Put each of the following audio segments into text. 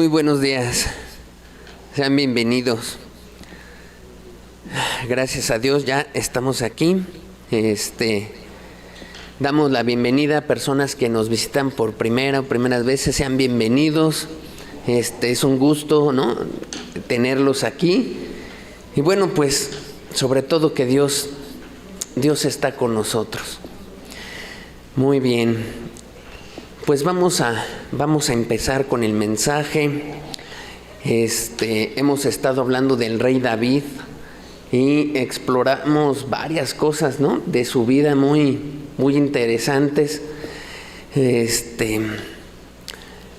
Muy buenos días, sean bienvenidos. Gracias a Dios ya estamos aquí. Damos la bienvenida a personas que nos visitan por primeras veces, sean bienvenidos. Es un gusto, ¿no?, tenerlos aquí. Y bueno, pues sobre todo que Dios está con nosotros. Muy bien. Pues vamos a empezar con el mensaje. Hemos estado hablando del rey David y exploramos varias cosas, ¿no?, de su vida muy interesantes.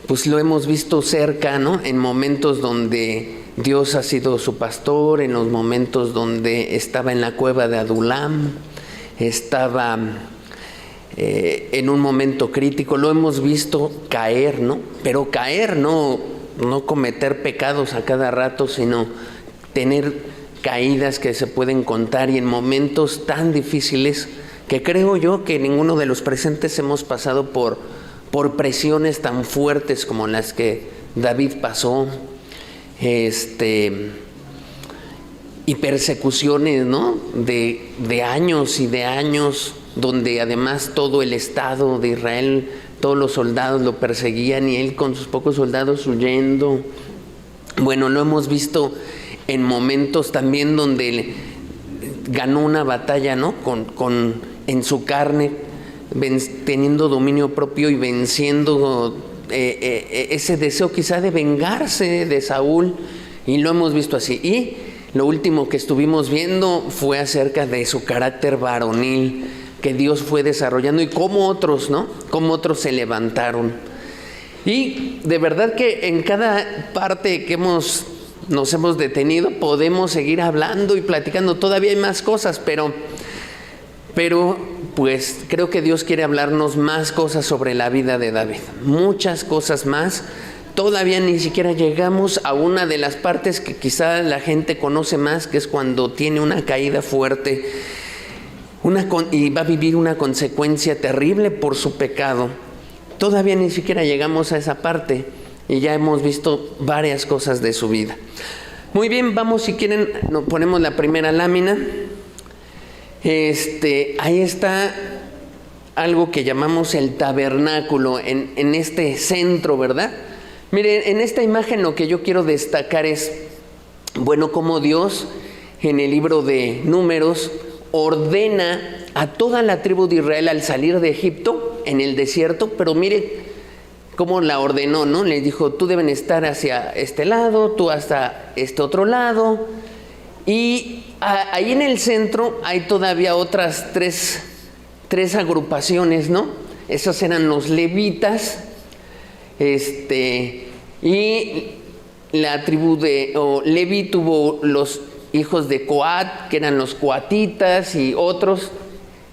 Pues lo hemos visto cerca, ¿no?, en momentos donde Dios ha sido su pastor, en los momentos donde estaba en la cueva de Adulam, estaba en un momento crítico, lo hemos visto caer, ¿no? Pero caer, no cometer pecados a cada rato, sino tener caídas que se pueden contar, y en momentos tan difíciles que creo yo que ninguno de los presentes hemos pasado por presiones tan fuertes como las que David pasó, y persecuciones, ¿no?, de años y de años, donde además todo el estado de Israel, todos los soldados lo perseguían y él con sus pocos soldados huyendo. Bueno, lo hemos visto en momentos también donde ganó una batalla, ¿no?, en su carne, teniendo dominio propio y venciendo ese deseo quizá de vengarse de Saúl, y lo hemos visto así. Y lo último que estuvimos viendo fue acerca de su carácter varonil que Dios fue desarrollando, y cómo otros, ¿no?, cómo otros se levantaron. Y de verdad que en cada parte que nos hemos detenido podemos seguir hablando y platicando. Todavía hay más cosas, pero pues creo que Dios quiere hablarnos más cosas sobre la vida de David, muchas cosas más. Todavía ni siquiera llegamos a una de las partes que quizá la gente conoce más, que es cuando tiene una caída fuerte y va a vivir una consecuencia terrible por su pecado. Todavía ni siquiera llegamos a esa parte y ya hemos visto varias cosas de su vida. Muy bien, vamos, si quieren, nos ponemos la primera lámina. Ahí está algo que llamamos el tabernáculo en este centro, ¿verdad? Miren, en esta imagen lo que yo quiero destacar es, bueno, cómo Dios en el libro de Números ordena a toda la tribu de Israel al salir de Egipto en el desierto, pero mire cómo la ordenó, ¿no? Les dijo: tú deben estar hacia este lado, tú hasta este otro lado, y ahí en el centro hay todavía otras tres agrupaciones, ¿no? Esos eran los levitas, y la tribu de Leví tuvo los hijos de Coat, que eran los coatitas, y otros,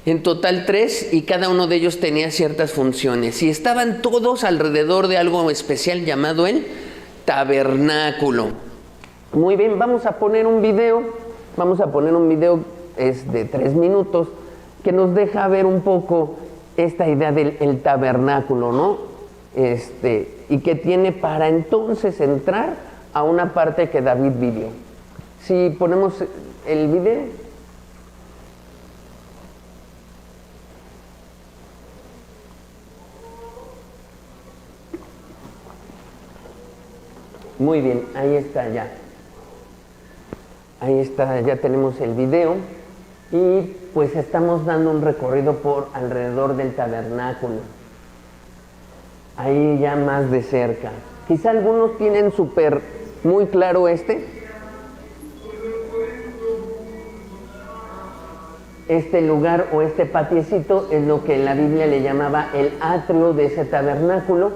en total 3, y cada uno de ellos tenía ciertas funciones, y estaban todos alrededor de algo especial llamado el tabernáculo. Muy bien, vamos a poner un video, es de 3 minutos, que nos deja ver un poco esta idea del tabernáculo, ¿no? Y que tiene para entonces entrar a una parte que David vivió. Si ponemos el video. Muy bien, ahí está ya. Ahí está, ya tenemos el video. Y pues estamos dando un recorrido por alrededor del tabernáculo. Ahí ya más de cerca. Quizá algunos tienen muy claro este lugar o este patiecito es lo que en la Biblia le llamaba el atrio de ese tabernáculo.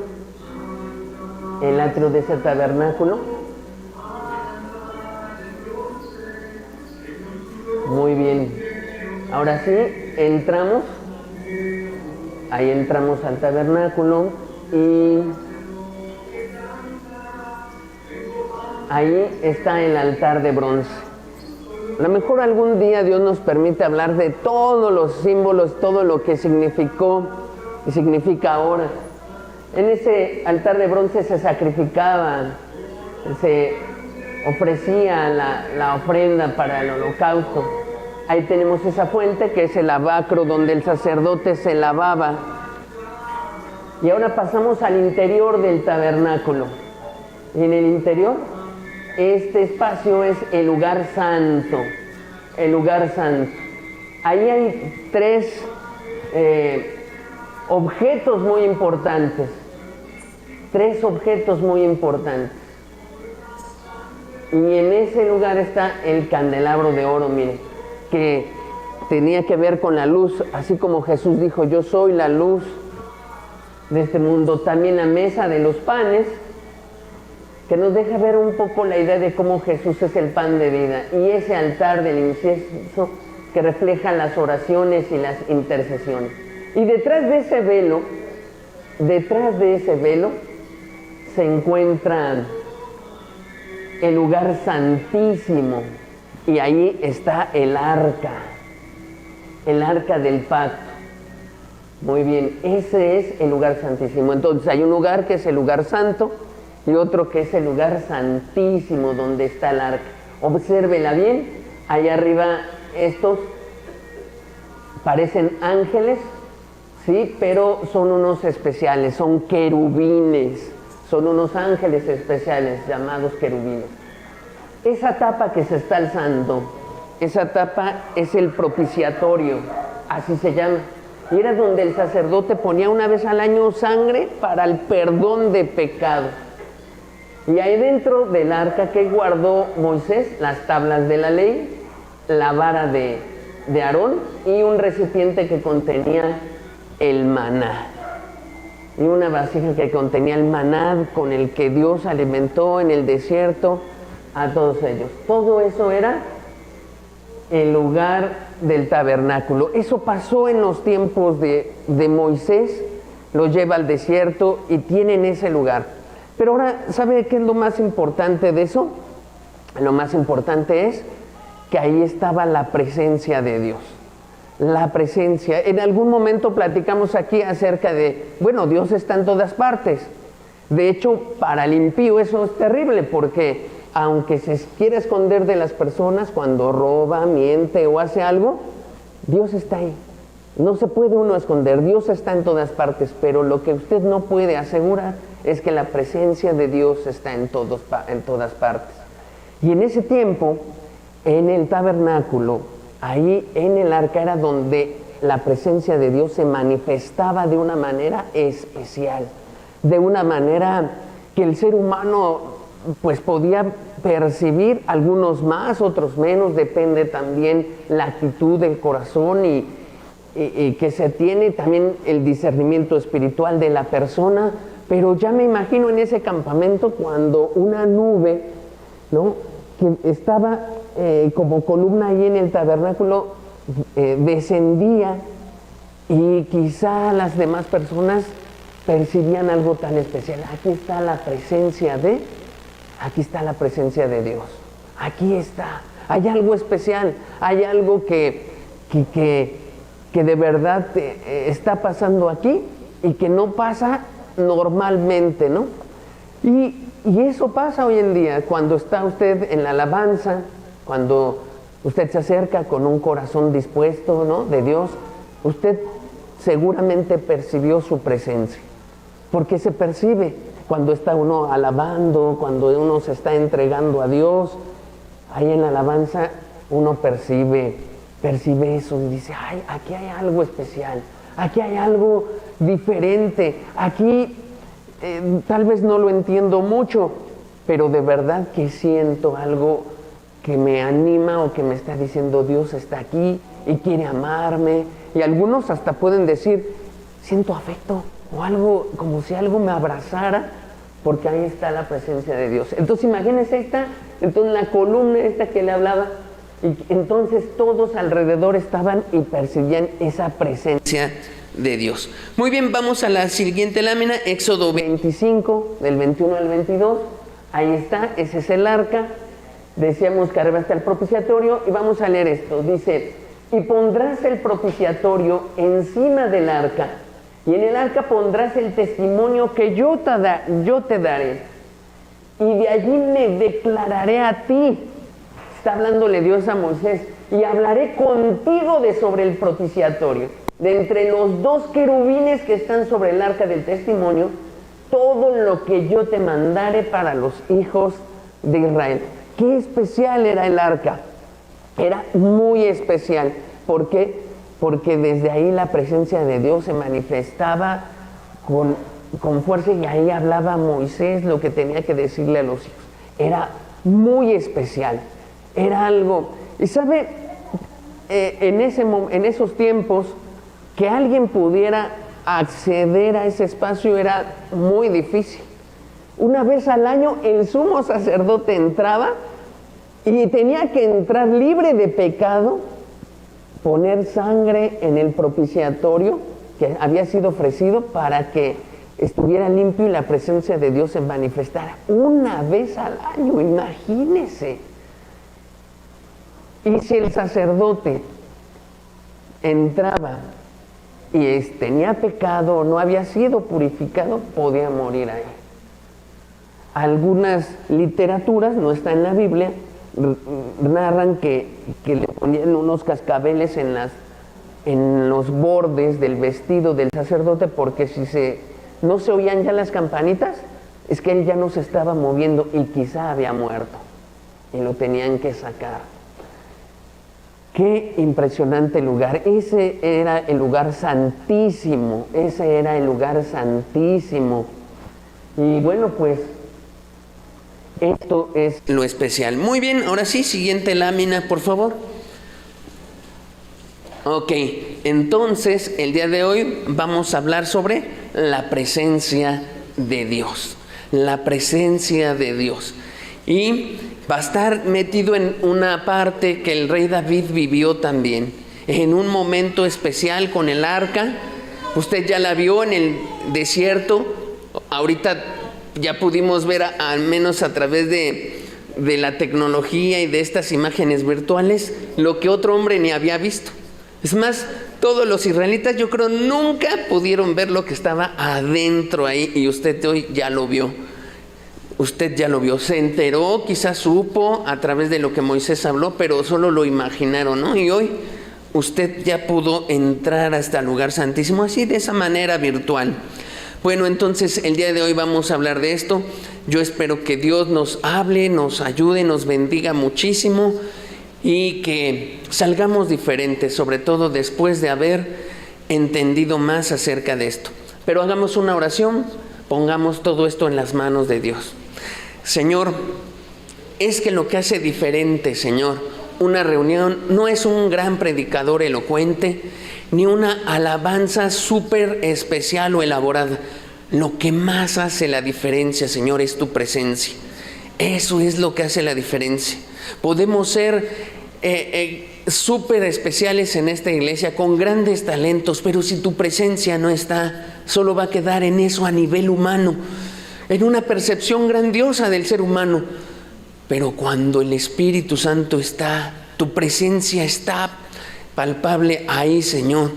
El atrio de ese tabernáculo. Muy bien. Ahora sí, entramos. Ahí entramos al tabernáculo y ahí está el altar de bronce. A lo mejor algún día Dios nos permite hablar de todos los símbolos, todo lo que significó y significa ahora. En ese altar de bronce se sacrificaban se ofrecía la ofrenda para el holocausto. Ahí tenemos esa fuente que es el lavacro donde el sacerdote se lavaba. Y ahora pasamos al interior del tabernáculo. Y en el interior, este espacio es el lugar santo. El lugar santo. Ahí hay tres objetos muy importantes. Tres objetos muy importantes. Y en ese lugar está el candelabro de oro, mire, que tenía que ver con la luz, así como Jesús dijo, yo soy la luz de este mundo. También la mesa de los panes, que nos deja ver un poco la idea de cómo Jesús es el pan de vida. Y ese altar del incienso que refleja las oraciones y las intercesiones. Y detrás de ese velo, se encuentra el lugar santísimo, y ahí está el arca del pacto. Muy bien, ese es el lugar santísimo. Entonces hay un lugar que es el lugar santo y otro que es el lugar santísimo donde está el arca. Obsérvela bien, allá arriba estos parecen ángeles, sí, pero son unos especiales, son querubines. Son unos ángeles especiales llamados querubines. Esa tapa que se está alzando, esa tapa es el propiciatorio, así se llama. Y era donde el sacerdote ponía una vez al año sangre para el perdón de pecados. Y ahí dentro del arca que guardó Moisés, las tablas de la ley, la vara de Aarón y un recipiente que contenía el maná. Y una vasija que contenía el maná con el que Dios alimentó en el desierto a todos ellos. Todo eso era el lugar del tabernáculo. Eso pasó en los tiempos de Moisés, lo lleva al desierto y tienen ese lugar. Pero ahora, ¿sabe qué es lo más importante de eso? Lo más importante es que ahí estaba la presencia de Dios. La presencia. En algún momento platicamos aquí acerca de, bueno, Dios está en todas partes. De hecho, para el impío eso es terrible, porque aunque se quiere esconder de las personas cuando roba, miente o hace algo, Dios está ahí. No se puede uno esconder, Dios está en todas partes, pero lo que usted no puede asegurar es que la presencia de Dios está en todas partes. Y en ese tiempo, en el tabernáculo, ahí en el arca era donde la presencia de Dios se manifestaba de una manera especial, de una manera que el ser humano pues podía percibir, algunos más, otros menos, depende también la actitud del corazón y que se tiene también el discernimiento espiritual de la persona. Pero ya me imagino en ese campamento cuando una nube, ¿no?, que estaba como columna ahí en el tabernáculo, descendía, y quizá las demás personas percibían algo tan especial. Aquí está la presencia de Dios. Aquí está. Hay algo especial, hay algo que de verdad está pasando aquí y que no pasa normalmente, ¿no? Y eso pasa hoy en día cuando está usted en la alabanza, cuando usted se acerca con un corazón dispuesto, ¿no?, de Dios. Usted seguramente percibió su presencia, porque se percibe cuando está uno alabando, cuando uno se está entregando a Dios. Ahí en la alabanza uno percibe eso y dice, ay, aquí hay algo especial, aquí hay algo diferente, aquí tal vez no lo entiendo mucho, pero de verdad que siento algo que me anima o que me está diciendo Dios está aquí y quiere amarme. Y algunos hasta pueden decir, siento afecto o algo, como si algo me abrazara, porque ahí está la presencia de Dios. Entonces imagínense entonces la columna esta que le hablaba, y entonces todos alrededor estaban y percibían esa presencia de Dios. Muy bien, vamos a la siguiente lámina, Éxodo 25, del 21 al 22. Ahí está, ese es el arca. Decíamos que arriba está el propiciatorio, y vamos a leer esto. Dice, y pondrás el propiciatorio encima del arca, y en el arca pondrás el testimonio que yo te daré. y de allí me declararé a ti. Está hablándole Dios a Moisés, y hablaré contigo de sobre el propiciatorio, de entre los dos querubines que están sobre el arca del testimonio, todo lo que yo te mandare para los hijos de Israel. Qué especial era el arca, era muy especial. ¿Por qué? Porque desde ahí la presencia de Dios se manifestaba con fuerza, y ahí hablaba Moisés lo que tenía que decirle a los hijos. Era muy especial, era algo. Y sabe, en esos tiempos, que alguien pudiera acceder a ese espacio era muy difícil. Una vez al año el sumo sacerdote entraba y tenía que entrar libre de pecado, poner sangre en el propiciatorio que había sido ofrecido para que estuviera limpio y la presencia de Dios se manifestara una vez al año. Imagínese. Y si el sacerdote entraba y tenía pecado o no había sido purificado, podía morir ahí. Algunas literaturas, no está en la Biblia, narran que le ponían unos cascabeles en los bordes del vestido del sacerdote, porque si no se oían ya las campanitas, es que él ya no se estaba moviendo y quizá había muerto y lo tenían que sacar. Qué impresionante lugar. Ese era el lugar santísimo. Ese era el lugar santísimo. Y bueno, pues esto es lo especial. Muy bien, ahora sí, siguiente lámina, por favor. Ok, entonces el día de hoy vamos a hablar sobre la presencia de Dios. La presencia de Dios. Y va a estar metido en una parte que el rey David vivió también, en un momento especial con el arca. Usted ya la vio en el desierto. Ahorita ya pudimos ver, al menos a través de la tecnología y de estas imágenes virtuales, lo que otro hombre ni había visto. Es más, todos los israelitas, yo creo, nunca pudieron ver lo que estaba adentro ahí, y usted hoy ya lo vio. Usted ya lo vio, se enteró, quizás supo a través de lo que Moisés habló, pero solo lo imaginaron, ¿no? Y hoy usted ya pudo entrar a este lugar santísimo, así de esa manera virtual. Bueno, entonces el día de hoy vamos a hablar de esto. Yo espero que Dios nos hable, nos ayude, nos bendiga muchísimo y que salgamos diferentes, sobre todo después de haber entendido más acerca de esto. Pero hagamos una oración, pongamos todo esto en las manos de Dios. Señor, es que lo que hace diferente, Señor, una reunión no es un gran predicador elocuente, ni una alabanza súper especial o elaborada. Lo que más hace la diferencia, Señor, es tu presencia. Eso es lo que hace la diferencia. Podemos ser súper especiales en esta iglesia, con grandes talentos, pero si tu presencia no está, solo va a quedar en eso a nivel humano, en una percepción grandiosa del ser humano. Pero cuando el Espíritu Santo está, tu presencia está palpable, ahí, Señor,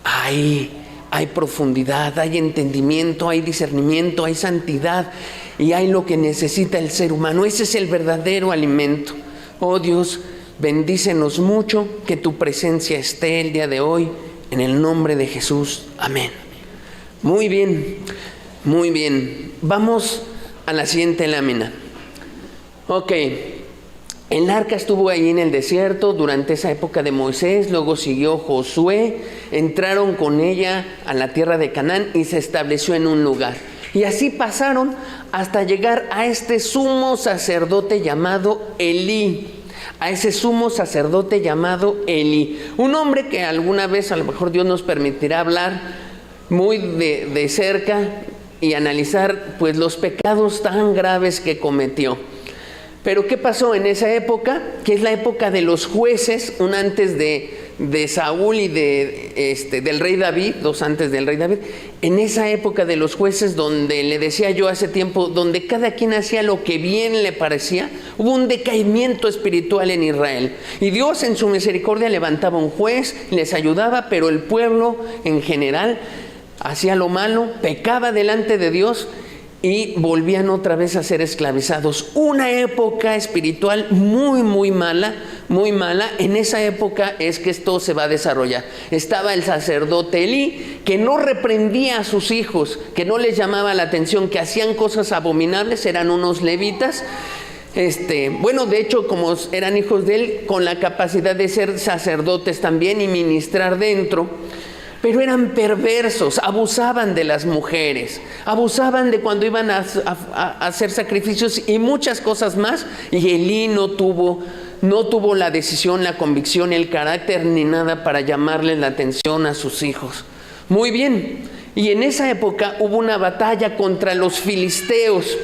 ahí hay profundidad, hay entendimiento, hay discernimiento, hay santidad y hay lo que necesita el ser humano. Ese es el verdadero alimento. Oh Dios, bendícenos mucho, que tu presencia esté el día de hoy, en el nombre de Jesús. Amén. Muy bien, muy bien. Vamos a la siguiente lámina. Ok, el arca estuvo ahí en el desierto durante esa época de Moisés, luego siguió Josué, entraron con ella a la tierra de Canaán y se estableció en un lugar. Y así pasaron hasta llegar a este sumo sacerdote llamado Elí. A ese sumo sacerdote llamado Elí. Un hombre que alguna vez a lo mejor Dios nos permitirá hablar muy de cerca y analizar pues los pecados tan graves que cometió. Pero ¿qué pasó en esa época? Que es la época de los jueces, un antes de Saúl y del rey David, dos antes del rey David. En esa época de los jueces, donde le decía yo hace tiempo, donde cada quien hacía lo que bien le parecía, hubo un decaimiento espiritual en Israel. Y Dios en su misericordia levantaba un juez, les ayudaba, pero el pueblo en general hacía lo malo, pecaba delante de Dios. y volvían otra vez a ser esclavizados. Una época espiritual muy, muy mala, muy mala. En esa época es que esto se va a desarrollar. Estaba el sacerdote Elí, que no reprendía a sus hijos, que no les llamaba la atención, que hacían cosas abominables, eran unos levitas. Bueno, de hecho, como eran hijos de él, con la capacidad de ser sacerdotes también y ministrar dentro, pero eran perversos, abusaban de las mujeres, abusaban de cuando iban a hacer sacrificios y muchas cosas más. Y Elí no tuvo la decisión, la convicción, el carácter ni nada para llamarle la atención a sus hijos. Muy bien. Y en esa época hubo una batalla contra los filisteos.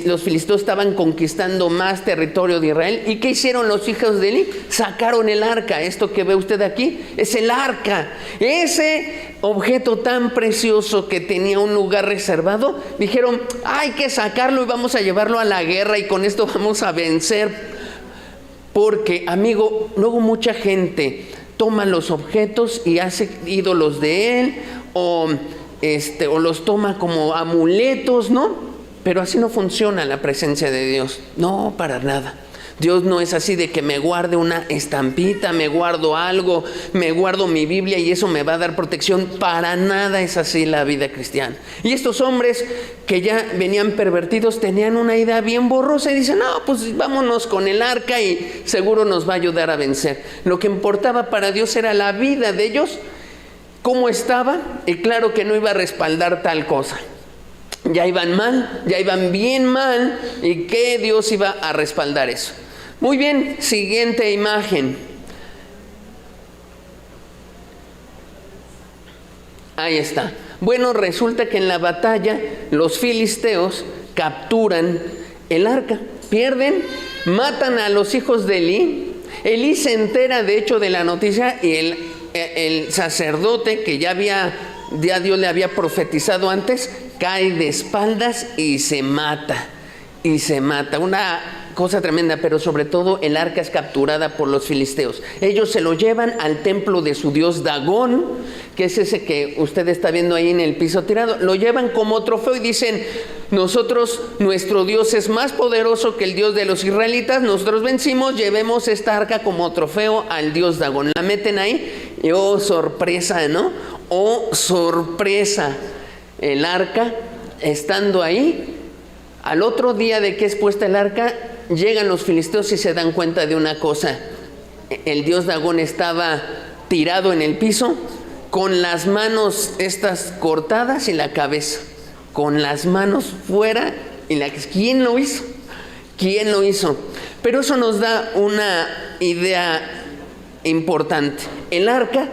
Los filisteos estaban conquistando más territorio de Israel. ¿Y qué hicieron los hijos de Elí? Sacaron el arca. Esto que ve usted aquí es el arca. Ese objeto tan precioso que tenía un lugar reservado, dijeron, hay que sacarlo y vamos a llevarlo a la guerra y con esto vamos a vencer. Porque, amigo, luego mucha gente toma los objetos y hace ídolos de él, o los toma como amuletos, ¿no? Pero así no funciona la presencia de Dios. No, para nada. Dios no es así de que me guarde una estampita, me guardo algo, me guardo mi Biblia y eso me va a dar protección. Para nada es así la vida cristiana. Y estos hombres que ya venían pervertidos tenían una idea bien borrosa y dicen, no, pues vámonos con el arca y seguro nos va a ayudar a vencer. Lo que importaba para Dios era la vida de ellos, cómo estaba, y claro que no iba a respaldar tal cosa. Ya iban mal, ya iban bien mal, y que Dios iba a respaldar eso. Muy bien, siguiente imagen. Ahí está. Bueno, resulta que en la batalla los filisteos capturan el arca, pierden, matan a los hijos de Elí. Elí se entera de hecho de la noticia y el sacerdote que ya Dios le había profetizado antes, cae de espaldas y se mata. Una cosa tremenda, pero sobre todo el arca es capturada por los filisteos. Ellos se lo llevan al templo de su dios Dagón, que es ese que usted está viendo ahí en el piso tirado. Lo llevan como trofeo y dicen, nuestro Dios es más poderoso que el Dios de los israelitas, nosotros vencimos, llevemos esta arca como trofeo al dios Dagón. La meten ahí y oh, sorpresa, ¿no? Oh, sorpresa. El arca, estando ahí, al otro día de que es puesta el arca, llegan los filisteos y se dan cuenta de una cosa. El dios Dagón estaba tirado en el piso, con las manos estas cortadas y la cabeza, con las manos fuera y ¿quién lo hizo? ¿Quién lo hizo? Pero eso nos da una idea importante. El arca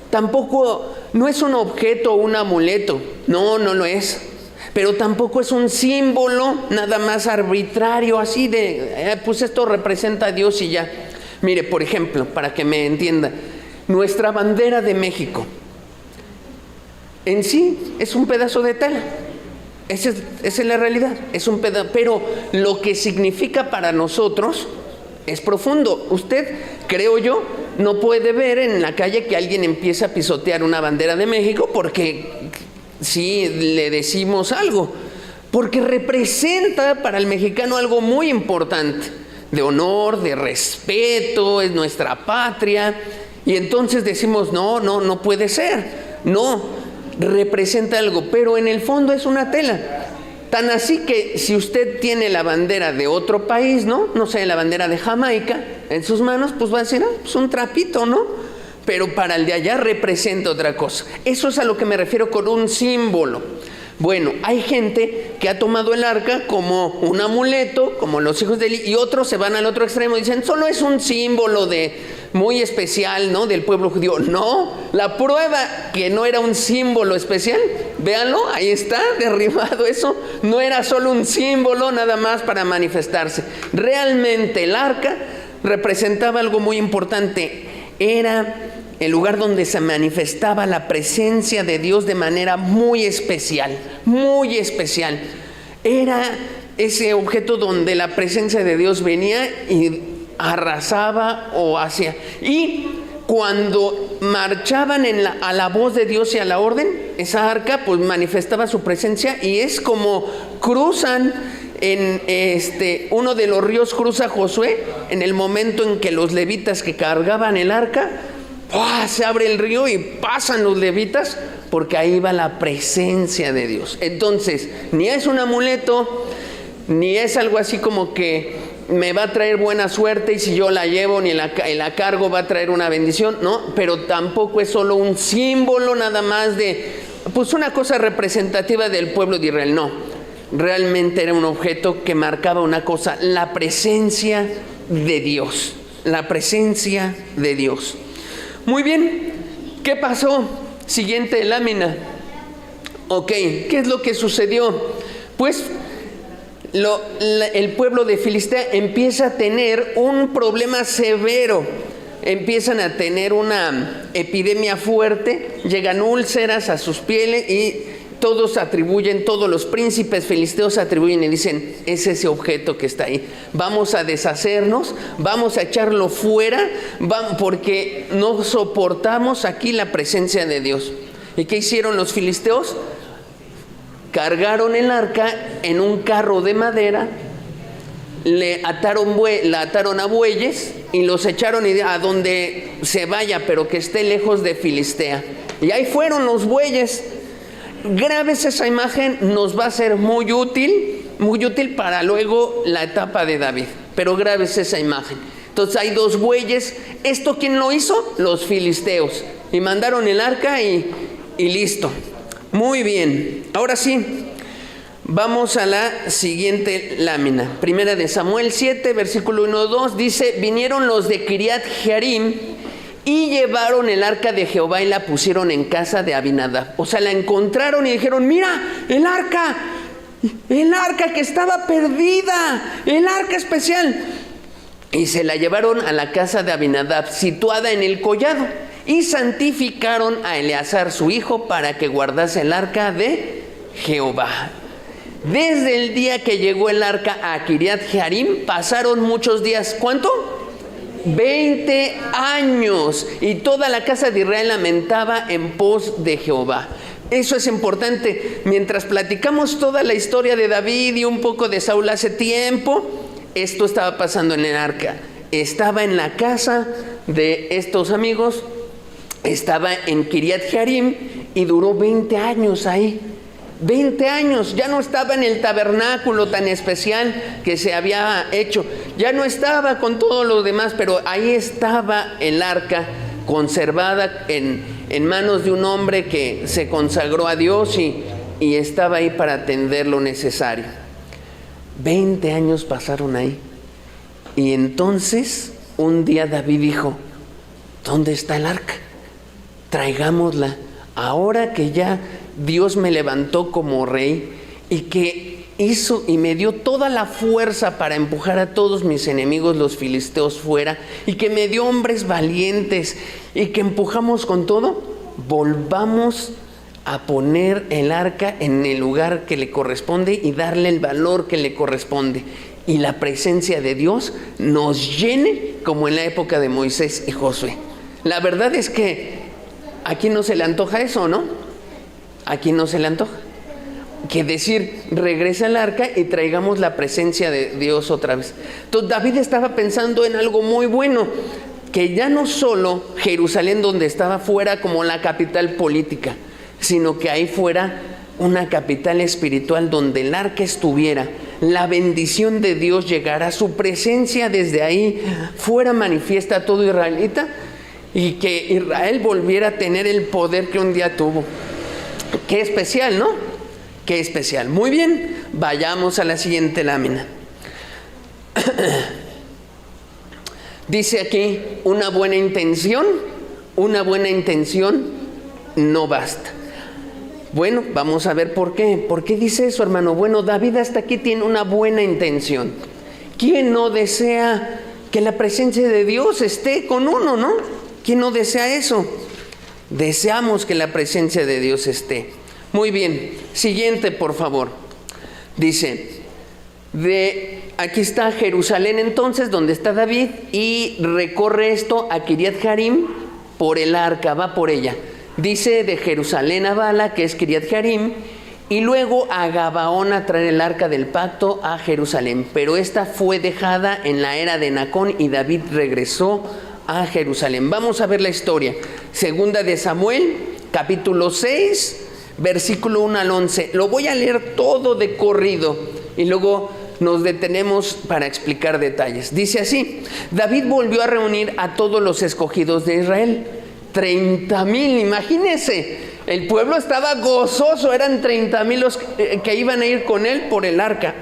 tampoco no es un objeto o un amuleto, no lo es. Pero tampoco es un símbolo nada más arbitrario, así de, pues esto representa a Dios y ya. Mire, por ejemplo, para que me entienda, nuestra bandera de México, en sí es un pedazo de tela. Esa es la realidad, es un pedazo, pero lo que significa para nosotros es profundo. Usted, creo yo, no puede ver en la calle que alguien empiece a pisotear una bandera de México porque si le decimos algo, porque representa para el mexicano algo muy importante, de honor, de respeto, es nuestra patria, y entonces decimos, no puede ser, no, representa algo, pero en el fondo es una tela. Tan así que si usted tiene la bandera de otro país, no sé, la bandera de Jamaica en sus manos, pues va a decir, pues un trapito, ¿no? Pero para el de allá representa otra cosa. Eso es a lo que me refiero con un símbolo. Bueno, hay gente que ha tomado el arca como un amuleto, como los hijos de Elí, y otros se van al otro extremo y dicen, solo es un símbolo muy especial, ¿no?, del pueblo judío. No, la prueba que no era un símbolo especial, véanlo, ahí está, derribado eso, no era solo un símbolo nada más para manifestarse. Realmente el arca representaba algo muy importante, era el lugar donde se manifestaba la presencia de Dios de manera muy especial, muy especial. Era ese objeto donde la presencia de Dios venía y arrasaba o hacía. Y cuando marchaban a la voz de Dios y a la orden, esa arca pues manifestaba su presencia y es como cruzan uno de los ríos, cruza Josué en el momento en que los levitas que cargaban el arca, se abre el río y pasan los levitas, porque ahí va la presencia de Dios. Entonces, ni es un amuleto, ni es algo así como que me va a traer buena suerte y si yo la llevo ni la cargo va a traer una bendición, no, pero tampoco es solo un símbolo nada más de, pues una cosa representativa del pueblo de Israel, no. Realmente era un objeto que marcaba una cosa, la presencia de Dios, la presencia de Dios. Muy bien, ¿qué pasó? Siguiente lámina. Ok, ¿qué es lo que sucedió? Pues el pueblo de Filistea empieza a tener un problema severo. Empiezan a tener una epidemia fuerte, llegan úlceras a sus pieles y todos los príncipes filisteos atribuyen y dicen, es ese objeto que está ahí. Vamos a deshacernos, vamos a echarlo fuera, porque no soportamos aquí la presencia de Dios. ¿Y qué hicieron los filisteos? Cargaron el arca en un carro de madera, la ataron a bueyes y los echaron a donde se vaya, pero que esté lejos de Filistea. Y ahí fueron los bueyes. Grabes esa imagen, nos va a ser muy útil para luego la etapa de David. Pero grabes esa imagen. Entonces hay 2 bueyes. ¿Esto quién lo hizo? Los filisteos. Y mandaron el arca y listo. Muy bien. Ahora sí, vamos a la siguiente lámina. Primera de Samuel 7, versículo 1-2, dice, vinieron los de Kiriat Jearim y llevaron el arca de Jehová y la pusieron en casa de Abinadab. O sea, la encontraron y dijeron, mira, el arca que estaba perdida, el arca especial. Y se la llevaron a la casa de Abinadab, situada en el collado, y santificaron a Eleazar su hijo para que guardase el arca de Jehová. Desde el día que llegó el arca a Kiriat Jearim, pasaron muchos días. ¿Cuánto? 20 años, y toda la casa de Israel lamentaba en pos de Jehová. Eso es importante. Mientras platicamos toda la historia de David y un poco de Saúl hace tiempo, esto estaba pasando en el arca. Estaba en la casa de estos amigos, estaba en Kiriat Jearim y duró 20 años ahí. 20 años, ya no estaba en el tabernáculo tan especial que se había hecho, ya no estaba con todo lo demás, pero ahí estaba el arca conservada en manos de un hombre que se consagró a Dios y estaba ahí para atender lo necesario. 20 años pasaron ahí. Y entonces un día David dijo, ¿dónde está el arca? Traigámosla. Ahora que ya Dios me levantó como rey y que hizo y me dio toda la fuerza para empujar a todos mis enemigos, los filisteos, fuera, y que me dio hombres valientes y que empujamos con todo, volvamos a poner el arca en el lugar que le corresponde y darle el valor que le corresponde. Y la presencia de Dios nos llene como en la época de Moisés y Josué. La verdad es que aquí no se le antoja eso, ¿no? Aquí no se le antoja. Que decir, regresa el arca y traigamos la presencia de Dios otra vez. Entonces David estaba pensando en algo muy bueno, que ya no solo Jerusalén, donde estaba, fuera como la capital política, sino que ahí fuera una capital espiritual donde el arca estuviera, la bendición de Dios llegara, su presencia desde ahí fuera manifiesta a todo israelita y que Israel volviera a tener el poder que un día tuvo. Qué especial, ¿no? Qué especial. Muy bien, vayamos a la siguiente lámina. Dice aquí, una buena intención no basta. Bueno, vamos a ver por qué. ¿Por qué dice eso, hermano? Bueno, David hasta aquí tiene una buena intención. ¿Quién no desea que la presencia de Dios esté con uno, no? ¿Quién no desea eso? Deseamos que la presencia de Dios esté. Muy bien, siguiente por favor. Dice, aquí está Jerusalén entonces, donde está David, y recorre esto a Kiriat Jearim por el arca, va por ella. Dice de Jerusalén a Bala, que es Kiriat Jearim, y luego a Gabaón a traer el arca del pacto a Jerusalén. Pero esta fue dejada en la era de Nacón y David regresó a Jerusalén. Vamos a ver la historia. Segunda de Samuel, capítulo 6, versículo 1 al 11. Lo voy a leer todo de corrido y luego nos detenemos para explicar detalles. Dice así: David volvió a reunir a todos los escogidos de Israel, 30,000, imagínense, el pueblo estaba gozoso, eran 30,000 los que iban a ir con él por el arca.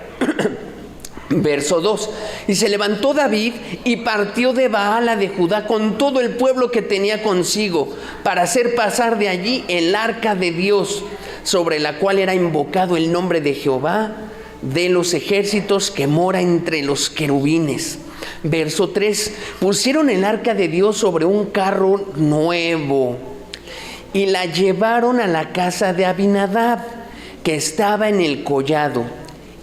Verso 2: y se levantó David y partió de Baala de Judá con todo el pueblo que tenía consigo, para hacer pasar de allí el arca de Dios, sobre la cual era invocado el nombre de Jehová de los ejércitos, que mora entre los querubines. Verso 3: pusieron el arca de Dios sobre un carro nuevo y la llevaron a la casa de Abinadab, que estaba en el collado.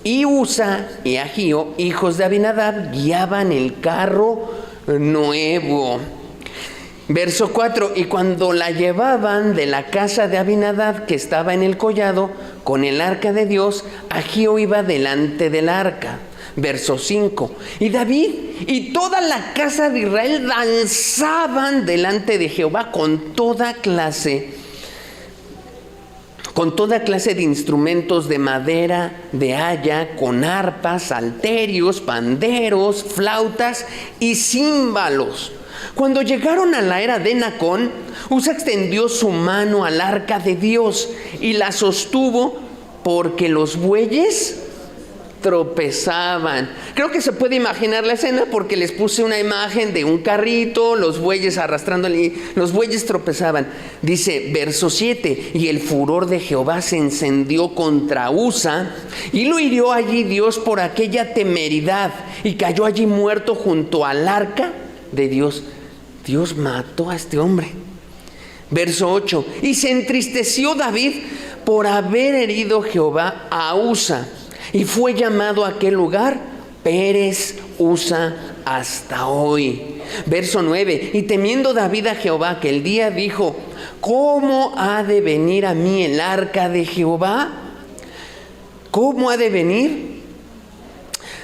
Y Usa y Agío, hijos de Abinadab, guiaban el carro nuevo. Verso 4: y cuando la llevaban de la casa de Abinadab, que estaba en el collado, con el arca de Dios, Agío iba delante del arca. Verso 5: y David y toda la casa de Israel danzaban delante de Jehová con toda clase de instrumentos de madera, de haya, con arpas, salterios, panderos, flautas y címbalos. Cuando llegaron a la era de Nacón, Usa extendió su mano al arca de Dios y la sostuvo, porque los bueyes tropezaban. Creo que se puede imaginar la escena, porque les puse una imagen de un carrito, los bueyes arrastrándole, y los bueyes tropezaban. Dice verso 7: y el furor de Jehová se encendió contra Usa, y lo hirió allí Dios por aquella temeridad, y cayó allí muerto junto al arca de Dios. Dios mató a este hombre. Verso 8: y se entristeció David por haber herido Jehová a Usa, y fue llamado a aquel lugar Pérez Usa hasta hoy. Verso 9: y temiendo David a Jehová aquel día, dijo: ¿cómo ha de venir a mí el arca de Jehová? ¿Cómo ha de venir?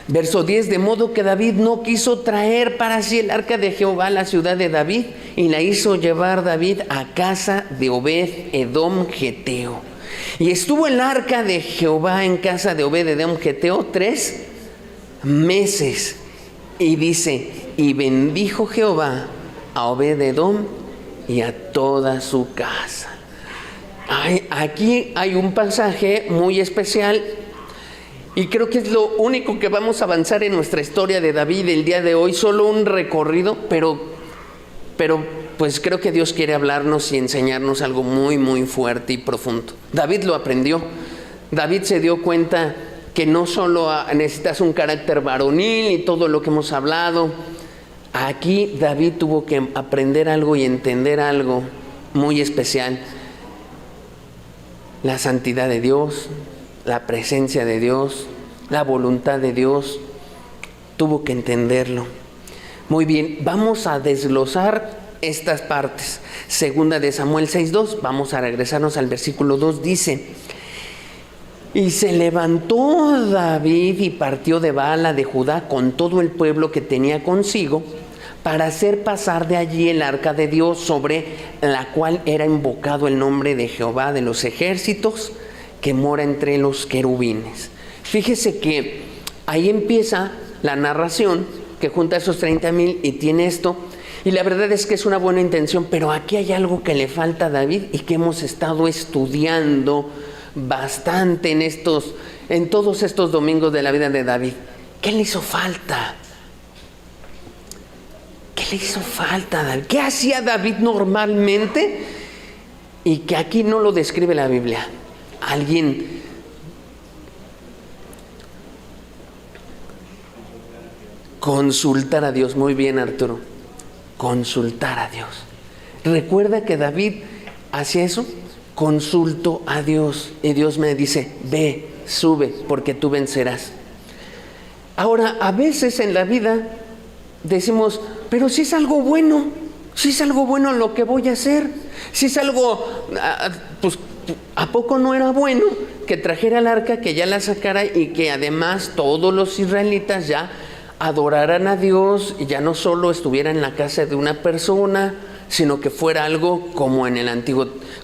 Verso 10: de modo que David no quiso traer para sí el arca de Jehová a la ciudad de David, y la hizo llevar David a casa de Obed Edom Geteo. Y estuvo el arca de Jehová en casa de Obed Edom Geteo 3 meses. Y dice: y bendijo Jehová a Obed Edom y a toda su casa. Aquí hay un pasaje muy especial, y creo que es lo único que vamos a avanzar en nuestra historia de David el día de hoy. Solo un recorrido, pero pues creo que Dios quiere hablarnos y enseñarnos algo muy, muy fuerte y profundo. David lo aprendió. David se dio cuenta que no solo necesitas un carácter varonil y todo lo que hemos hablado. Aquí David tuvo que aprender algo y entender algo muy especial: la santidad de Dios, la presencia de Dios, la voluntad de Dios. Tuvo que entenderlo. Muy bien, vamos a desglosar estas partes. Segunda de Samuel 6:2, vamos a regresarnos al versículo 2. Dice: y se levantó David y partió de Baala de Judá con todo el pueblo que tenía consigo, para hacer pasar de allí el arca de Dios, sobre la cual era invocado el nombre de Jehová de los ejércitos, que mora entre los querubines. Fíjese que ahí empieza la narración, que junta esos 30,000 y tiene esto. Y la verdad es que es una buena intención, pero aquí hay algo que le falta a David y que hemos estado estudiando bastante en todos estos domingos de la vida de David. ¿Qué le hizo falta? ¿Qué le hizo falta a David? ¿Qué hacía David normalmente y que aquí no lo describe la Biblia? Alguien consultar a Dios. Muy bien, Arturo. Consultar a Dios. Recuerda que David hacía eso. Consulto a Dios y Dios me dice: ve, sube, porque tú vencerás. Ahora, a veces en la vida decimos: pero si es algo bueno, si es algo bueno lo que voy a hacer, si es algo, pues ¿a poco no era bueno que trajera el arca, que ya la sacara y que además todos los israelitas ya adoraran a Dios y ya no solo estuviera en la casa de una persona, sino que fuera algo como en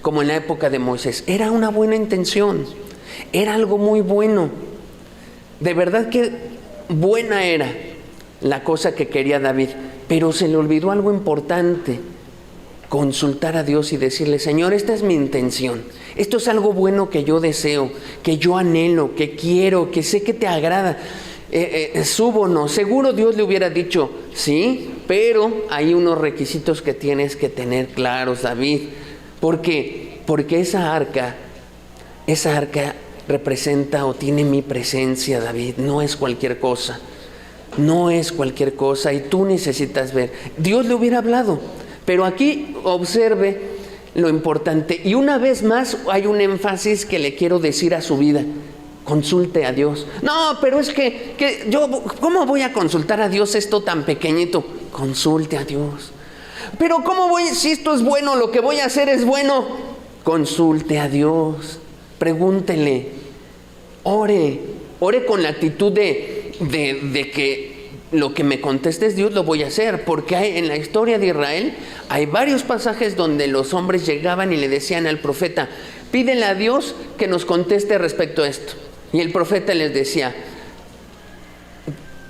como en la época de Moisés? Era una buena intención, era algo muy bueno. De verdad que buena era la cosa que quería David, pero se le olvidó algo importante: consultar a Dios y decirle: Señor, esta es mi intención, esto es algo bueno que yo deseo, que yo anhelo, que quiero, que sé que te agrada. ¿Subo o no? Seguro Dios le hubiera dicho sí, pero hay unos requisitos que tienes que tener claros, David. ¿Por qué? Porque esa arca representa o tiene mi presencia, David. No es cualquier cosa, no es cualquier cosa, y tú necesitas ver. Dios le hubiera hablado, pero aquí observe lo importante, y una vez más hay un énfasis que le quiero decir a su vida: consulte a Dios. No, pero es que yo, ¿cómo voy a consultar a Dios esto tan pequeñito? Consulte a Dios. Pero ¿cómo voy, si esto es bueno, lo que voy a hacer es bueno? Consulte a Dios, pregúntele, ore con la actitud de que lo que me contestes Dios lo voy a hacer, porque en la historia de Israel hay varios pasajes donde los hombres llegaban y le decían al profeta: pídele a Dios que nos conteste respecto a esto. Y el profeta les decía: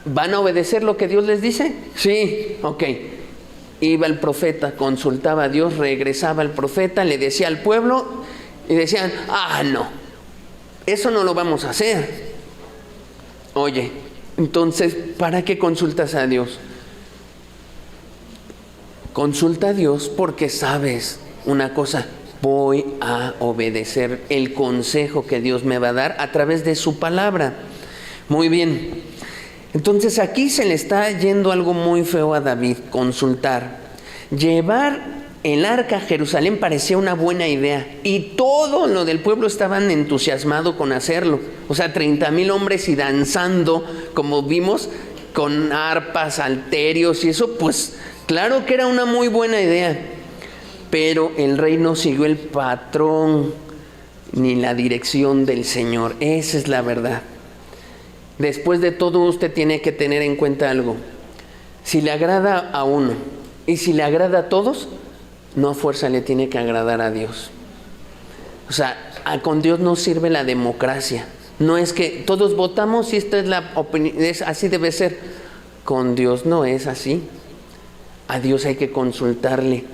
¿van a obedecer lo que Dios les dice? Sí, ok. Iba el profeta, consultaba a Dios, regresaba el profeta, le decía al pueblo y decían: no, eso no lo vamos a hacer. Oye, entonces, ¿para qué consultas a Dios? Consulta a Dios porque sabes una cosa: voy a obedecer el consejo que Dios me va a dar a través de su palabra. Muy bien. Entonces aquí se le está yendo algo muy feo a David: consultar. Llevar el arca a Jerusalén parecía una buena idea, y todo lo del pueblo estaban entusiasmados con hacerlo. O sea, 30,000 hombres y danzando, como vimos, con arpas, salterios y eso, pues claro que era una muy buena idea. Pero el rey no siguió el patrón ni la dirección del Señor. Esa es la verdad. Después de todo, usted tiene que tener en cuenta algo: si le agrada a uno y si le agrada a todos, no a fuerza le tiene que agradar a Dios. O sea, con Dios no sirve la democracia. No es que todos votamos y esta es la opinión, así debe ser. Con Dios no es así. A Dios hay que consultarle: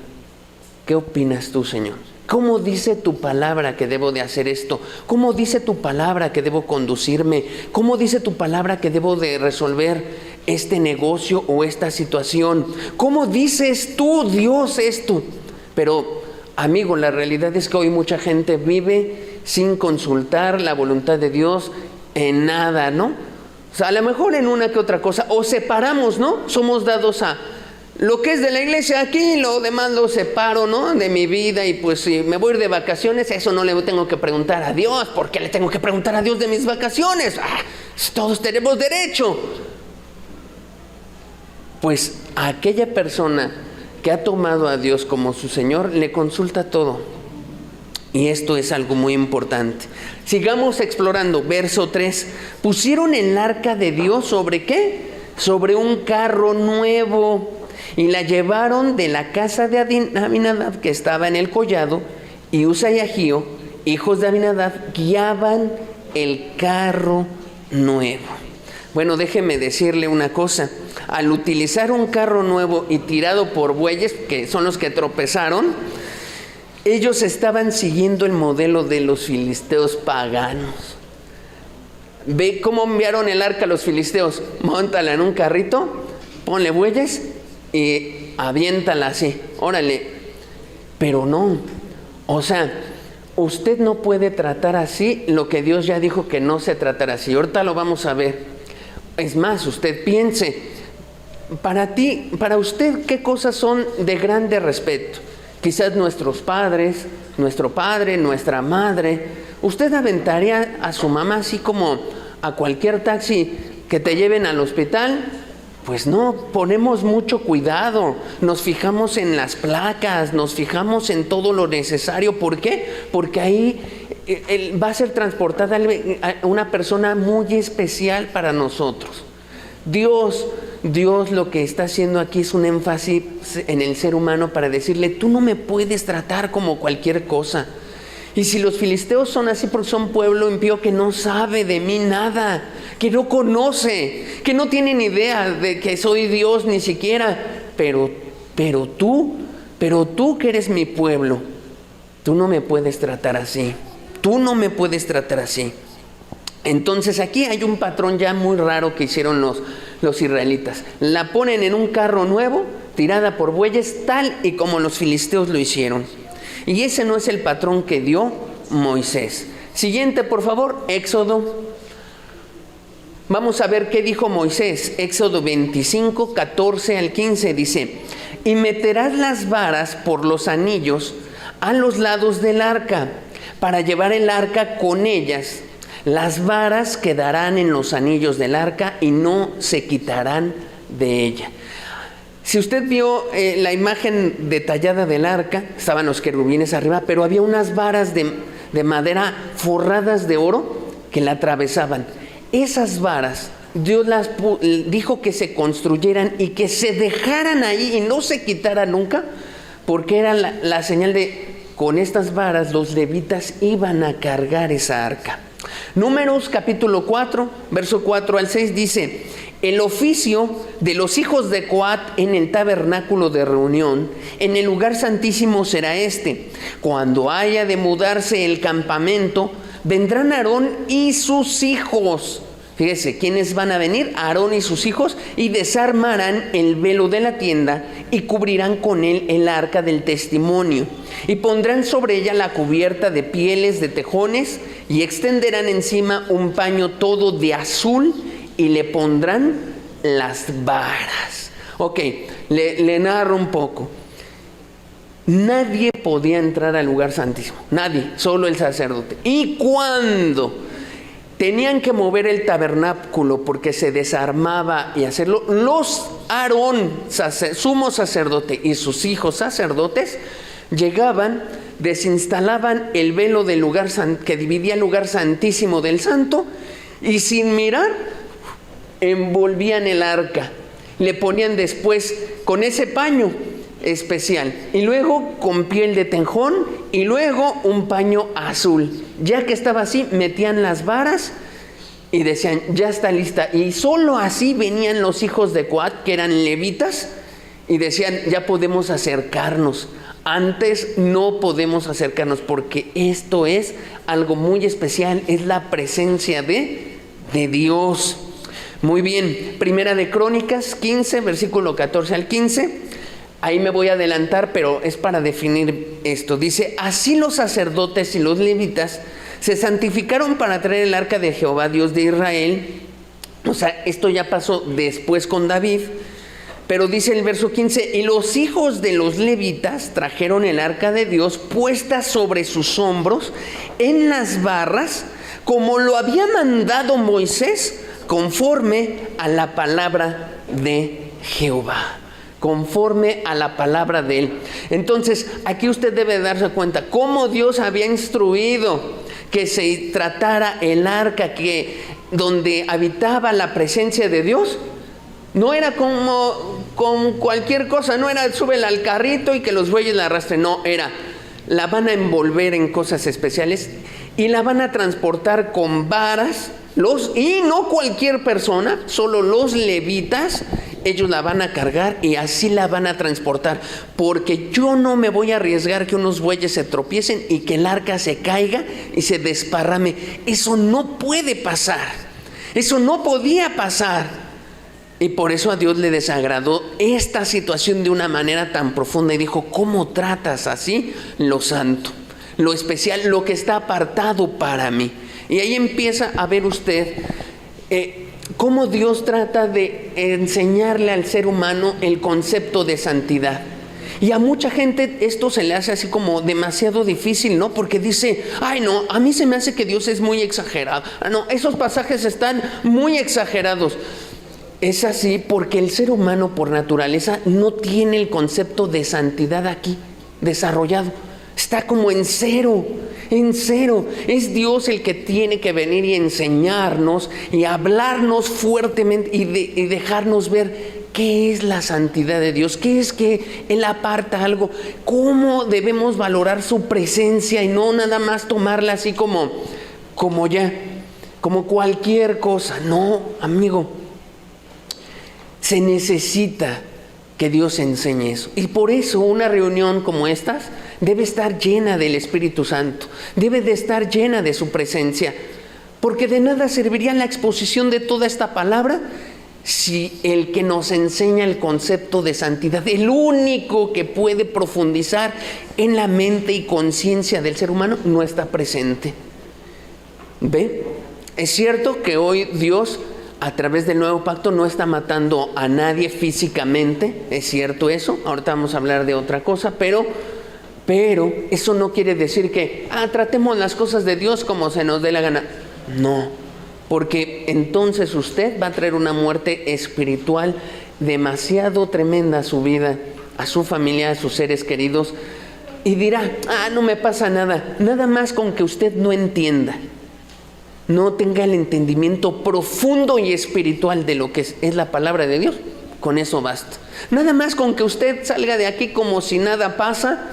¿qué opinas tú, Señor? ¿Cómo dice tu palabra que debo de hacer esto? ¿Cómo dice tu palabra que debo conducirme? ¿Cómo dice tu palabra que debo de resolver este negocio o esta situación? ¿Cómo dices tú, Dios, esto? Pero, amigo, la realidad es que hoy mucha gente vive sin consultar la voluntad de Dios en nada, ¿no? O sea, a lo mejor en una que otra cosa, o separamos, ¿no? Somos dados a lo que es de la iglesia aquí, lo demás lo separo, ¿no? De mi vida, y pues si me voy a ir de vacaciones, eso no le tengo que preguntar a Dios. ¿Por qué le tengo que preguntar a Dios de mis vacaciones? Todos tenemos derecho. Pues a aquella persona que ha tomado a Dios como su Señor, le consulta todo. Y esto es algo muy importante. Sigamos explorando. Verso 3. Pusieron el arca de Dios ¿sobre qué? Sobre un carro nuevo, y la llevaron de la casa de Abinadab, que estaba en el collado, y Usa y Ahío, hijos de Abinadab, guiaban el carro nuevo. Bueno, déjeme decirle una cosa: al utilizar un carro nuevo y tirado por bueyes, que son los que tropezaron, ellos estaban siguiendo el modelo de los filisteos paganos. ¿Ve cómo enviaron el arca a los filisteos? Móntala en un carrito, ponle bueyes y aviéntala así, órale. Pero no, o sea, usted no puede tratar así lo que Dios ya dijo que no se tratará así. Ahorita lo vamos a ver. Es más, usted piense, para usted, ¿qué cosas son de grande respeto? Quizás nuestros padres, nuestro padre, nuestra madre. ¿Usted aventaría a su mamá así como a cualquier taxi que te lleven al hospital? Pues no, ponemos mucho cuidado, nos fijamos en las placas, nos fijamos en todo lo necesario. ¿Por qué? Porque ahí va a ser transportada una persona muy especial para nosotros. Dios lo que está haciendo aquí es un énfasis en el ser humano para decirle, tú no me puedes tratar como cualquier cosa. Y si los filisteos son así porque son pueblo impío que no sabe de mí nada, que no conoce, que no tiene ni idea de que soy Dios ni siquiera, pero tú que eres mi pueblo, tú no me puedes tratar así, tú no me puedes tratar así. Entonces aquí hay un patrón ya muy raro que hicieron los israelitas. La ponen en un carro nuevo, tirada por bueyes, tal y como los filisteos lo hicieron. Y ese no es el patrón que dio Moisés. Siguiente, por favor, Éxodo. Vamos a ver qué dijo Moisés. Éxodo 25, 14 al 15 dice: y meterás las varas por los anillos a los lados del arca, para llevar el arca con ellas. Las varas quedarán en los anillos del arca y no se quitarán de ella. Si usted vio la imagen detallada del arca, estaban los querubines arriba, pero había unas varas de madera forradas de oro que la atravesaban. Esas varas, Dios las dijo que se construyeran y que se dejaran ahí y no se quitaran nunca, porque era la señal de, con estas varas los levitas iban a cargar esa arca. Números capítulo 4, verso 4 al 6 dice: el oficio de los hijos de Coat en el tabernáculo de reunión, en el lugar santísimo será este: cuando haya de mudarse el campamento, vendrán Aarón y sus hijos. Fíjese, ¿quiénes van a venir? Aarón y sus hijos, y desarmarán el velo de la tienda y cubrirán con él el arca del testimonio. Y pondrán sobre ella la cubierta de pieles de tejones y extenderán encima un paño todo de azul y le pondrán las varas. Ok, le narro un poco. Nadie podía entrar al lugar santísimo, nadie, solo el sacerdote. Y cuando tenían que mover el tabernáculo porque se desarmaba y hacerlo, los Aarón, sumo sacerdote, y sus hijos sacerdotes llegaban, desinstalaban el velo del lugar que dividía el lugar santísimo del santo, y sin mirar envolvían el arca, le ponían después con ese paño especial y luego con piel de tejón y luego un paño azul. Ya que estaba así, metían las varas y decían, ya está lista. Y solo así venían los hijos de Coat, que eran levitas, y decían, ya podemos acercarnos. Antes no podemos acercarnos porque esto es algo muy especial, es la presencia de Dios. Muy bien, Primera de Crónicas 15, versículo 14 al 15. Ahí me voy a adelantar, pero es para definir esto. Dice: así los sacerdotes y los levitas se santificaron para traer el arca de Jehová, Dios de Israel. O sea, esto ya pasó después con David. Pero dice el verso 15: y los hijos de los levitas trajeron el arca de Dios puesta sobre sus hombros en las barras, como lo había mandado Moisés, conforme a la palabra de Jehová. Conforme a la palabra de él. Entonces, aquí usted debe darse cuenta cómo Dios había instruido que se tratara el arca, que donde habitaba la presencia de Dios. No era como con cualquier cosa, no era súbela al carrito y que los bueyes la arrastren, no, era, la van a envolver en cosas especiales y la van a transportar con varas, y no cualquier persona, solo los levitas, ellos la van a cargar y así la van a transportar, porque yo no me voy a arriesgar que unos bueyes se tropiecen y que el arca se caiga y se desparrame. Eso no puede pasar, eso no podía pasar. Y por eso a Dios le desagradó esta situación de una manera tan profunda y dijo: ¿cómo tratas así lo santo, lo especial, lo que está apartado para mí? Y ahí empieza a ver usted cómo Dios trata de enseñarle al ser humano el concepto de santidad. Y a mucha gente esto se le hace así como demasiado difícil, ¿no? Porque dice, ay no, a mí se me hace que Dios es muy exagerado. No, esos pasajes están muy exagerados. Es así porque el ser humano por naturaleza no tiene el concepto de santidad aquí desarrollado. Está como en cero, en cero. Es Dios el que tiene que venir y enseñarnos y hablarnos fuertemente y dejarnos ver qué es la santidad de Dios, qué es que Él aparta algo, cómo debemos valorar su presencia y no nada más tomarla así como cualquier cosa. No, amigo, se necesita que Dios enseñe eso. Y por eso una reunión como estas debe estar llena del Espíritu Santo, debe de estar llena de su presencia, porque de nada serviría la exposición de toda esta palabra si el que nos enseña el concepto de santidad, el único que puede profundizar en la mente y conciencia del ser humano, no está presente. ¿Ve? Es cierto que hoy Dios, a través del nuevo pacto, no está matando a nadie físicamente, es cierto eso, ahorita vamos a hablar de otra cosa, pero eso no quiere decir que tratemos las cosas de Dios como se nos dé la gana. No, porque entonces usted va a traer una muerte espiritual demasiado tremenda a su vida, a su familia, a sus seres queridos, y dirá, no me pasa nada, nada más con que usted no entienda, no tenga el entendimiento profundo y espiritual de lo que es la palabra de Dios, con eso basta. Nada más con que usted salga de aquí como si nada pasa,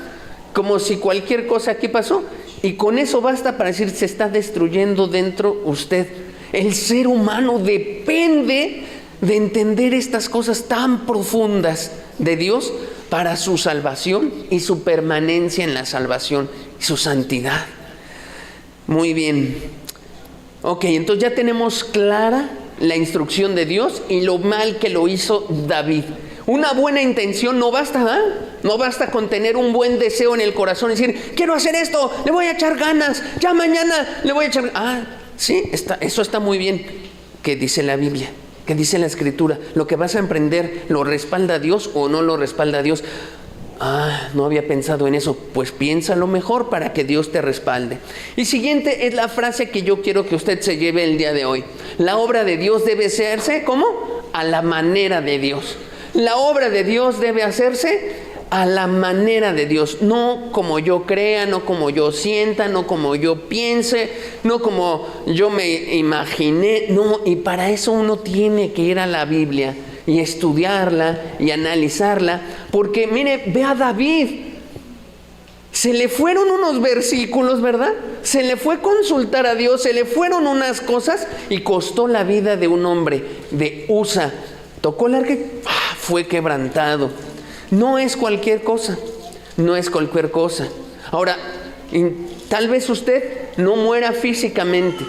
como si cualquier cosa aquí pasó, y con eso basta para decir, se está destruyendo dentro usted. El ser humano depende de entender estas cosas tan profundas de Dios para su salvación y su permanencia en la salvación y su santidad. Muy bien. Ok, entonces ya tenemos clara la instrucción de Dios y lo mal que lo hizo David. Una buena intención no basta, ¿verdad? No basta con tener un buen deseo en el corazón y decir, quiero hacer esto, le voy a echar ganas, ya mañana le voy a echar... sí, eso está muy bien. ¿Qué dice la Biblia? ¿Qué dice la Escritura? Lo que vas a emprender, ¿lo respalda Dios o no lo respalda Dios? No había pensado en eso. Pues piénsalo mejor para que Dios te respalde. Y siguiente es la frase que yo quiero que usted se lleve el día de hoy. La obra de Dios debe hacerse, ¿cómo? A la manera de Dios. La obra de Dios debe hacerse a la manera de Dios, no como yo crea, no como yo sienta, no como yo piense, no como yo me imaginé, no, y para eso uno tiene que ir a la Biblia y estudiarla y analizarla, porque mire, ve a David, se le fueron unos versículos, ¿verdad? Se le fue a consultar a Dios, se le fueron unas cosas y costó la vida de un hombre, de Usa, tocó el arca y fue quebrantado. No es cualquier cosa, no es cualquier cosa. Ahora, tal vez usted no muera físicamente,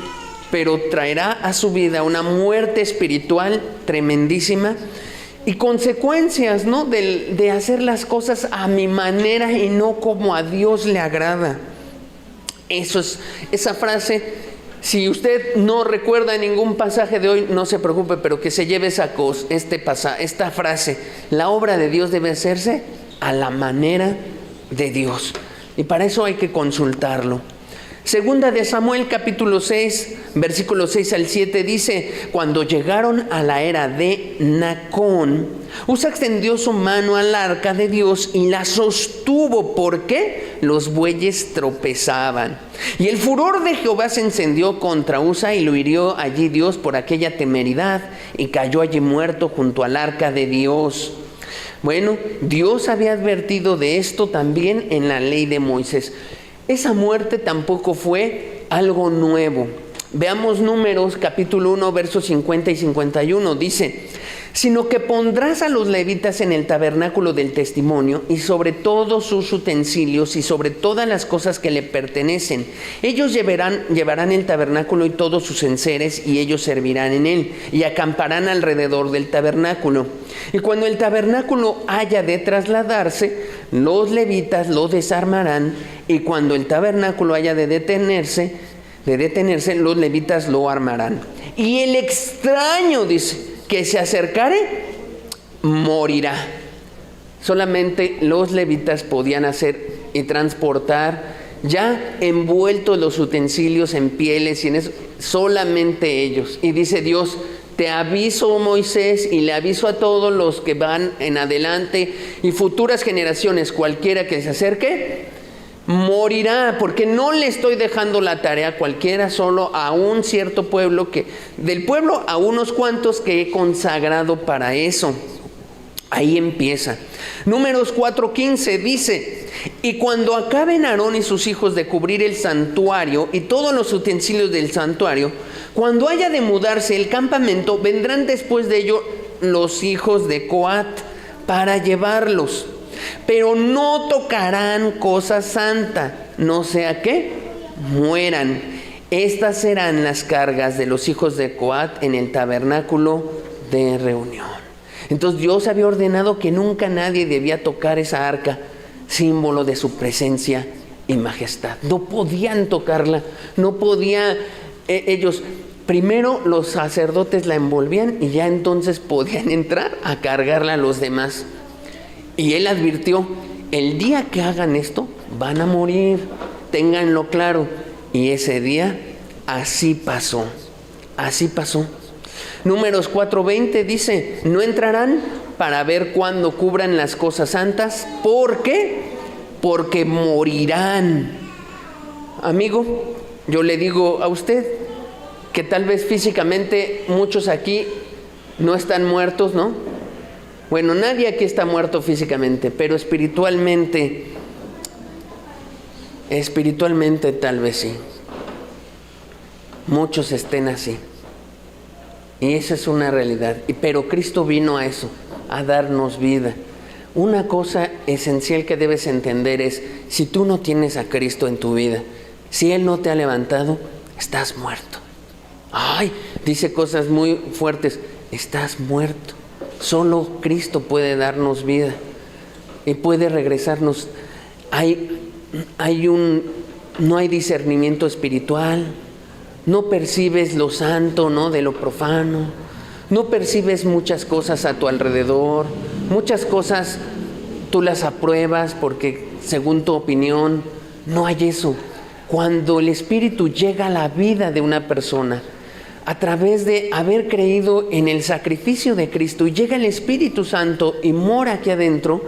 pero traerá a su vida una muerte espiritual tremendísima y consecuencias, ¿no? de hacer las cosas a mi manera y no como a Dios le agrada. Esa frase, si usted no recuerda ningún pasaje de hoy, no se preocupe, pero que se lleve esta frase. La obra de Dios debe hacerse a la manera de Dios. Y para eso hay que consultarlo. Segunda de Samuel, capítulo 6, versículos 6 al 7, dice, cuando llegaron a la era de Nacón, Usa extendió su mano al arca de Dios y la sostuvo porque los bueyes tropezaban. Y el furor de Jehová se encendió contra Usa y lo hirió allí Dios por aquella temeridad y cayó allí muerto junto al arca de Dios. Bueno, Dios había advertido de esto también en la ley de Moisés. Esa muerte tampoco fue algo nuevo. Veamos Números capítulo 1 versos 50 y 51. Dice, sino que pondrás a los levitas en el tabernáculo del testimonio y sobre todos sus utensilios y sobre todas las cosas que le pertenecen. Ellos llevarán el tabernáculo y todos sus enseres y ellos servirán en él y acamparán alrededor del tabernáculo. Y cuando el tabernáculo haya de trasladarse, los levitas lo desarmarán y cuando el tabernáculo haya de detenerse, los levitas lo armarán. Y el extraño, dice, que se acercare, morirá. Solamente los levitas podían hacer y transportar, ya envueltos los utensilios en pieles y en eso, solamente ellos. Y dice Dios, te aviso, Moisés, y le aviso a todos los que van en adelante y futuras generaciones, cualquiera que se acerque, morirá, porque no le estoy dejando la tarea a cualquiera, solo a un cierto pueblo, del pueblo a unos cuantos que he consagrado para eso. Ahí empieza. Números 4:15 dice: y cuando acaben Aarón y sus hijos de cubrir el santuario y todos los utensilios del santuario, cuando haya de mudarse el campamento, vendrán después de ello los hijos de Coat para llevarlos. Pero no tocarán cosa santa, no sea que mueran. Estas serán las cargas de los hijos de Coat en el tabernáculo de reunión. Entonces Dios había ordenado que nunca nadie debía tocar esa arca, símbolo de su presencia y majestad. No podían tocarla, no podía ellos. Primero los sacerdotes la envolvían y ya entonces podían entrar a cargarla a los demás. Y él advirtió: el día que hagan esto van a morir, ténganlo claro. Y ese día así pasó, así pasó. Números 4:20 dice: no entrarán para ver cuándo cubran las cosas santas. ¿Por qué? Porque morirán. Amigo, yo le digo a usted que tal vez físicamente muchos aquí no están muertos, ¿no? Bueno, nadie aquí está muerto físicamente, pero espiritualmente tal vez sí. Muchos estén así. Y esa es una realidad. Pero Cristo vino a eso, a darnos vida. Una cosa esencial que debes entender es: si tú no tienes a Cristo en tu vida, si Él no te ha levantado, estás muerto. Ay, dice cosas muy fuertes: estás muerto. Solo Cristo puede darnos vida y puede regresarnos. No hay discernimiento espiritual. No percibes lo santo, ¿no?, de lo profano. No percibes muchas cosas a tu alrededor. Muchas cosas tú las apruebas porque según tu opinión. No hay eso. Cuando el Espíritu llega a la vida de una persona a través de haber creído en el sacrificio de Cristo, y llega el Espíritu Santo y mora aquí adentro,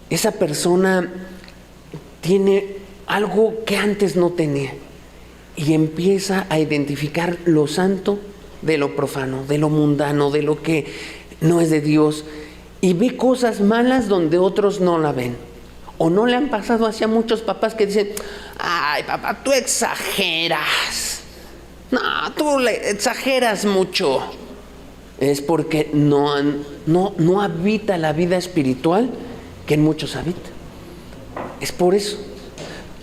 esa persona tiene algo que antes no tenía. Y empieza a identificar lo santo de lo profano, de lo mundano, de lo que no es de Dios. Y ve cosas malas donde otros no la ven. O no le han pasado así a muchos papás que dicen: ay, papá, tú exageras. No, tú le exageras mucho. Es porque no habita la vida espiritual que en muchos habita. Es por eso.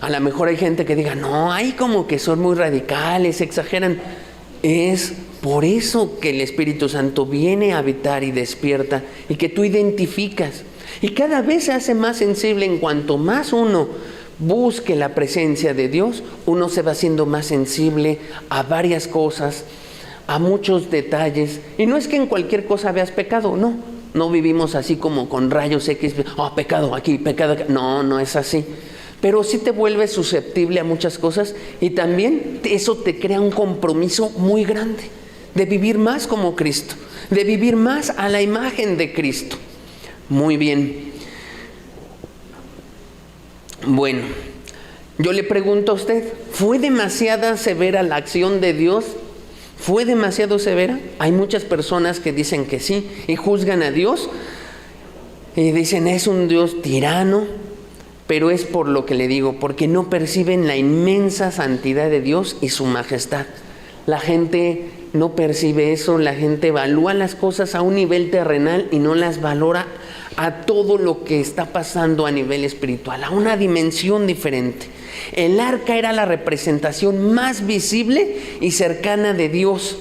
A lo mejor hay gente que diga: no, hay como que son muy radicales, exageran. Es por eso que el Espíritu Santo viene a habitar y despierta, y que tú identificas. Y cada vez se hace más sensible. En cuanto más uno busque la presencia de Dios, uno se va haciendo más sensible a varias cosas, a muchos detalles. Y no es que en cualquier cosa veas pecado, no vivimos así como con rayos X, pecado aquí, pecado acá. No es así. Pero sí te vuelves susceptible a muchas cosas, y también eso te crea un compromiso muy grande de vivir más como Cristo, de vivir más a la imagen de Cristo. Muy bien. Bueno, yo le pregunto a usted: ¿fue demasiada severa la acción de Dios? ¿Fue demasiado severa? Hay muchas personas que dicen que sí y juzgan a Dios y dicen: es un Dios tirano. Pero es por lo que le digo, porque no perciben la inmensa santidad de Dios y su majestad. La gente no percibe eso, la gente evalúa las cosas a un nivel terrenal y no las valora a todo lo que está pasando a nivel espiritual, a una dimensión diferente. El arca era la representación más visible y cercana de Dios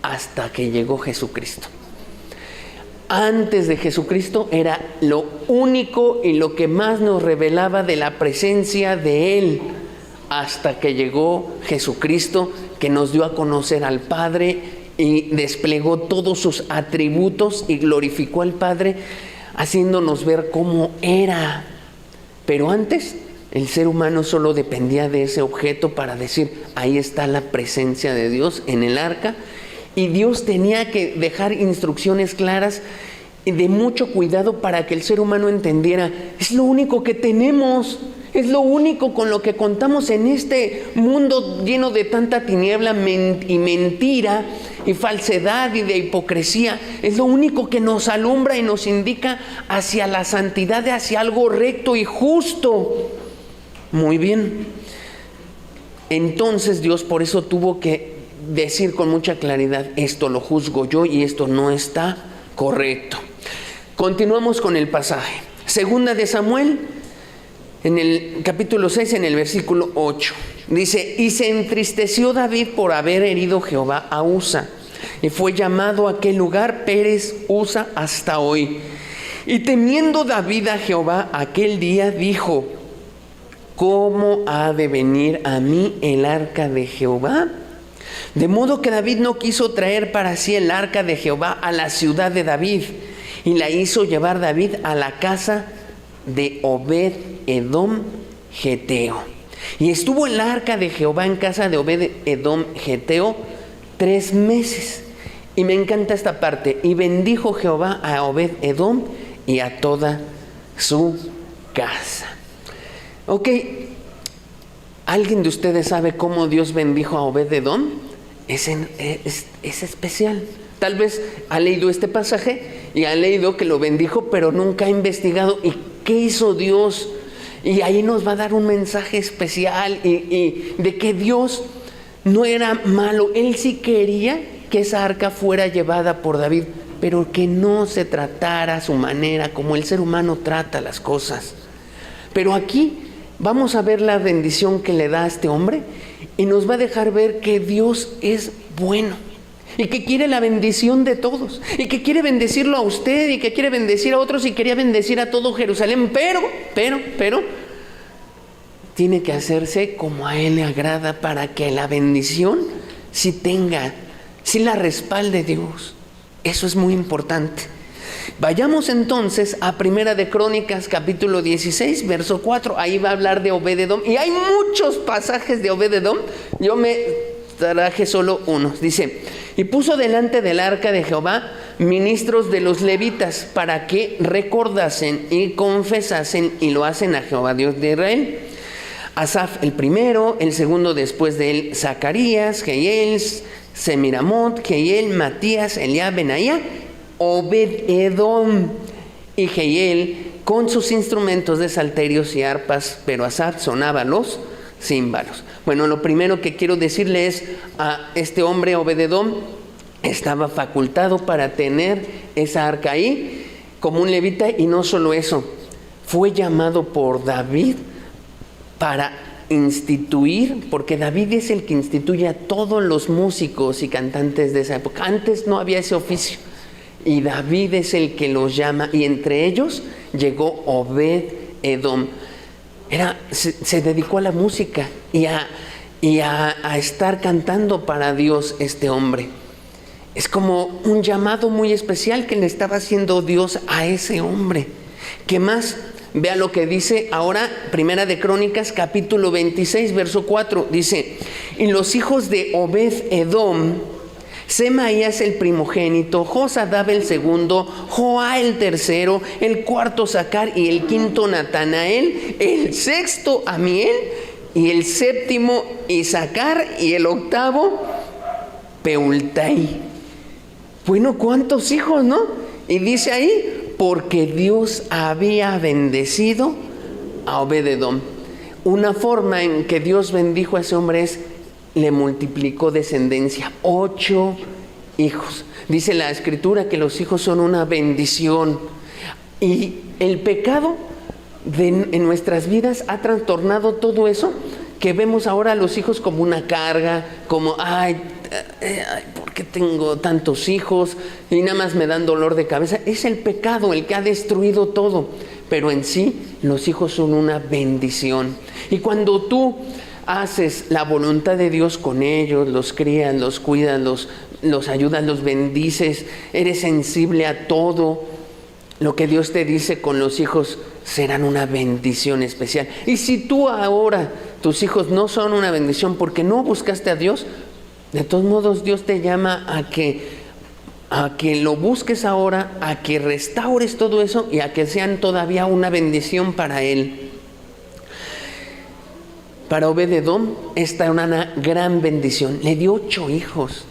hasta que llegó Jesucristo. Antes de Jesucristo era lo único y lo que más nos revelaba de la presencia de Él, hasta que llegó Jesucristo, que nos dio a conocer al Padre y desplegó todos sus atributos y glorificó al Padre, haciéndonos ver cómo era. Pero antes el ser humano solo dependía de ese objeto para decir: ahí está la presencia de Dios en el arca. Y Dios tenía que dejar instrucciones claras y de mucho cuidado para que el ser humano entendiera, es lo único que tenemos, es lo único con lo que contamos en este mundo lleno de tanta tiniebla y mentira y falsedad y de hipocresía. Es lo único que nos alumbra y nos indica hacia la santidad, hacia algo recto y justo. Muy bien. Entonces Dios por eso tuvo que decir con mucha claridad, esto lo juzgo yo y esto no está correcto. Continuamos con el pasaje. Segunda de Samuel, en el capítulo 6, en el versículo 8. Dice, y se entristeció David por haber herido Jehová a Usa, y fue llamado a aquel lugar Pérez Usa hasta hoy. Y temiendo David a Jehová aquel día, dijo, ¿cómo ha de venir a mí el arca de Jehová? De modo que David no quiso traer para sí el arca de Jehová a la ciudad de David, y la hizo llevar David a la casa de Obed-edom Geteo. Y estuvo el arca de Jehová en casa de Obed-edom Geteo 3 meses. Y me encanta esta parte. Y bendijo Jehová a Obed-edom y a toda su casa. Ok, ¿alguien de ustedes sabe cómo Dios bendijo a Obed-edom? Es especial. Tal vez ha leído este pasaje y ha leído que lo bendijo, pero nunca ha investigado y qué hizo Dios. Y ahí nos va a dar un mensaje especial y de que Dios no era malo. Él sí quería que esa arca fuera llevada por David, pero que no se tratara a su manera, como el ser humano trata las cosas. Pero aquí vamos a ver la bendición que le da a este hombre y nos va a dejar ver que Dios es bueno y que quiere la bendición de todos y que quiere bendecirlo a usted y que quiere bendecir a otros y quería bendecir a todo Jerusalén, pero tiene que hacerse como a Él le agrada para que la bendición sí la respalde Dios. Eso es muy importante. Vayamos entonces a Primera de Crónicas, capítulo 16, verso 4. Ahí va a hablar de Obed-edom. Y hay muchos pasajes de Obed-edom. Yo me traje solo unos. Dice, y puso delante del arca de Jehová ministros de los levitas para que recordasen y confesasen y lo hacen a Jehová Dios de Israel. Asaf el primero, el segundo después de él Zacarías, Jehiel, Semiramot, Jehiel, Matías, Eliab, Benaía, Obed-edom y Jehiel con sus instrumentos de salterios y arpas, pero Asaf sonaba los címbalos. Bueno, lo primero que quiero decirle es a este hombre Obed-edom estaba facultado para tener esa arca ahí como un levita, y no solo eso, fue llamado por David para instituir, porque David es el que instituye a todos los músicos y cantantes de esa época. Antes no había ese oficio y David es el que los llama, y entre ellos llegó Obed-edom. Se dedicó a la música y a estar cantando para Dios este hombre. Es como un llamado muy especial que le estaba haciendo Dios a ese hombre. ¿Qué más? Vea lo que dice ahora Primera de Crónicas, capítulo 26, verso 4. Dice, y los hijos de Obed-edom, Semaías el primogénito, Josadab el segundo, Joá el tercero, el cuarto Zacar y el quinto Natanael, el sexto Amiel y el séptimo Isacar y el octavo Peultai. Bueno, ¿cuántos hijos, no? Y dice ahí, porque Dios había bendecido a Obed-edom. Una forma en que Dios bendijo a ese hombre es, le multiplicó descendencia, 8 hijos. Dice la Escritura que los hijos son una bendición. Y el pecado en nuestras vidas ha trastornado todo eso, que vemos ahora a los hijos como una carga, como, ¿por qué tengo tantos hijos? Y nada más me dan dolor de cabeza. Es el pecado el que ha destruido todo. Pero en sí, los hijos son una bendición. Y cuando tú haces la voluntad de Dios con ellos, los crías, los cuidas, los ayudas, los bendices, eres sensible a todo lo que Dios te dice, con los hijos serán una bendición especial. Y si tú ahora, tus hijos no son una bendición porque no buscaste a Dios, De todos modos, Dios te llama a que lo busques ahora, a que restaures todo eso y a que sean todavía una bendición para Él. Para Obed-Edom, esta era una gran bendición. Le dio 8 hijos.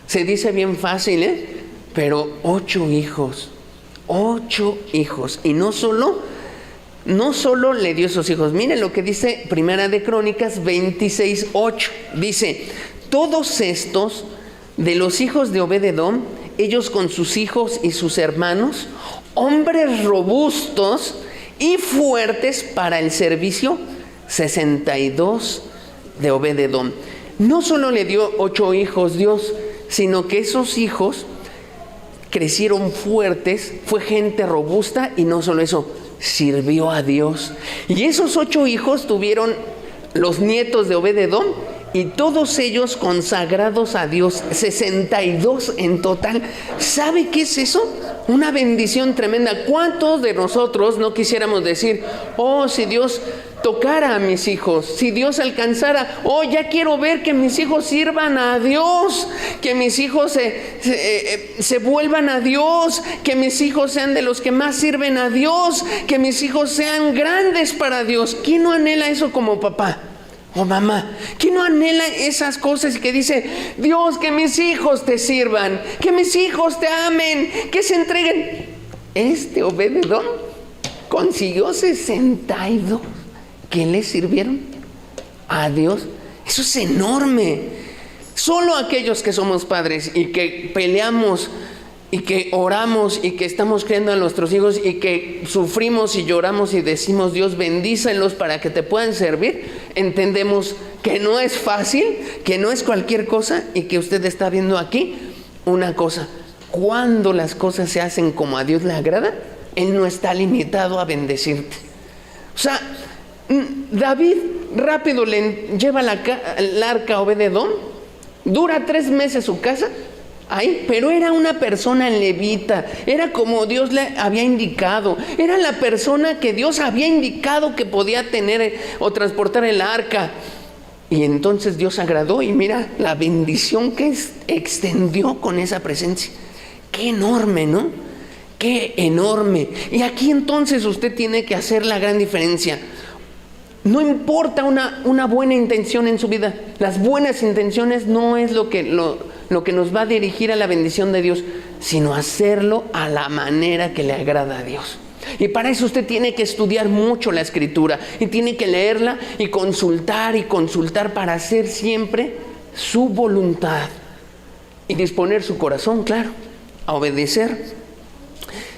Se dice bien fácil, pero 8 hijos. 8 hijos. Y no solo le dio esos hijos. Miren lo que dice Primera de Crónicas 26:8. Dice: todos estos de los hijos de Obed-Edom, ellos con sus hijos y sus hermanos, hombres robustos y fuertes para el servicio, 62 de Obed-Edom. No solo le dio 8 hijos Dios, sino que esos hijos crecieron fuertes, fue gente robusta, y no solo eso, sirvió a Dios. Y esos 8 hijos tuvieron los nietos de Obed-Edom, y todos ellos consagrados a Dios, 62 en total. ¿Sabe qué es eso? Una bendición tremenda. ¿Cuántos de nosotros no quisiéramos decir: oh, si Dios tocara a mis hijos, si Dios alcanzara, oh, ya quiero ver que mis hijos sirvan a Dios, que mis hijos se vuelvan a Dios, que mis hijos sean de los que más sirven a Dios, que mis hijos sean grandes para Dios? ¿Quién no anhela eso como papá o mamá? ¿Quién no anhela esas cosas y que dice: Dios, que mis hijos te sirvan, que mis hijos te amen, que se entreguen? Obed-Edom consiguió 62 que le sirvieron a Dios. Eso es enorme. Solo aquellos que somos padres y que peleamos y que oramos y que estamos criando a nuestros hijos y que sufrimos y lloramos y decimos: Dios, bendícelos para que te puedan servir, entendemos que no es fácil, que no es cualquier cosa, y que usted está viendo aquí una cosa: cuando las cosas se hacen como a Dios le agrada, Él no está limitado a bendecirte. O sea, David rápido le lleva el arca a Obed-Edom, dura 3 meses su casa ahí, pero era una persona levita, era como Dios le había indicado, era la persona que Dios había indicado que podía tener o transportar el arca. Y entonces Dios agradó, y mira la bendición que extendió con esa presencia. Qué enorme, ¿no? Qué enorme. Y aquí entonces usted tiene que hacer la gran diferencia. No importa una buena intención en su vida. Las buenas intenciones no es lo que nos va a dirigir a la bendición de Dios, sino hacerlo a la manera que le agrada a Dios. Y para eso usted tiene que estudiar mucho la Escritura, y tiene que leerla y consultar para hacer siempre su voluntad y disponer su corazón, claro, a obedecer.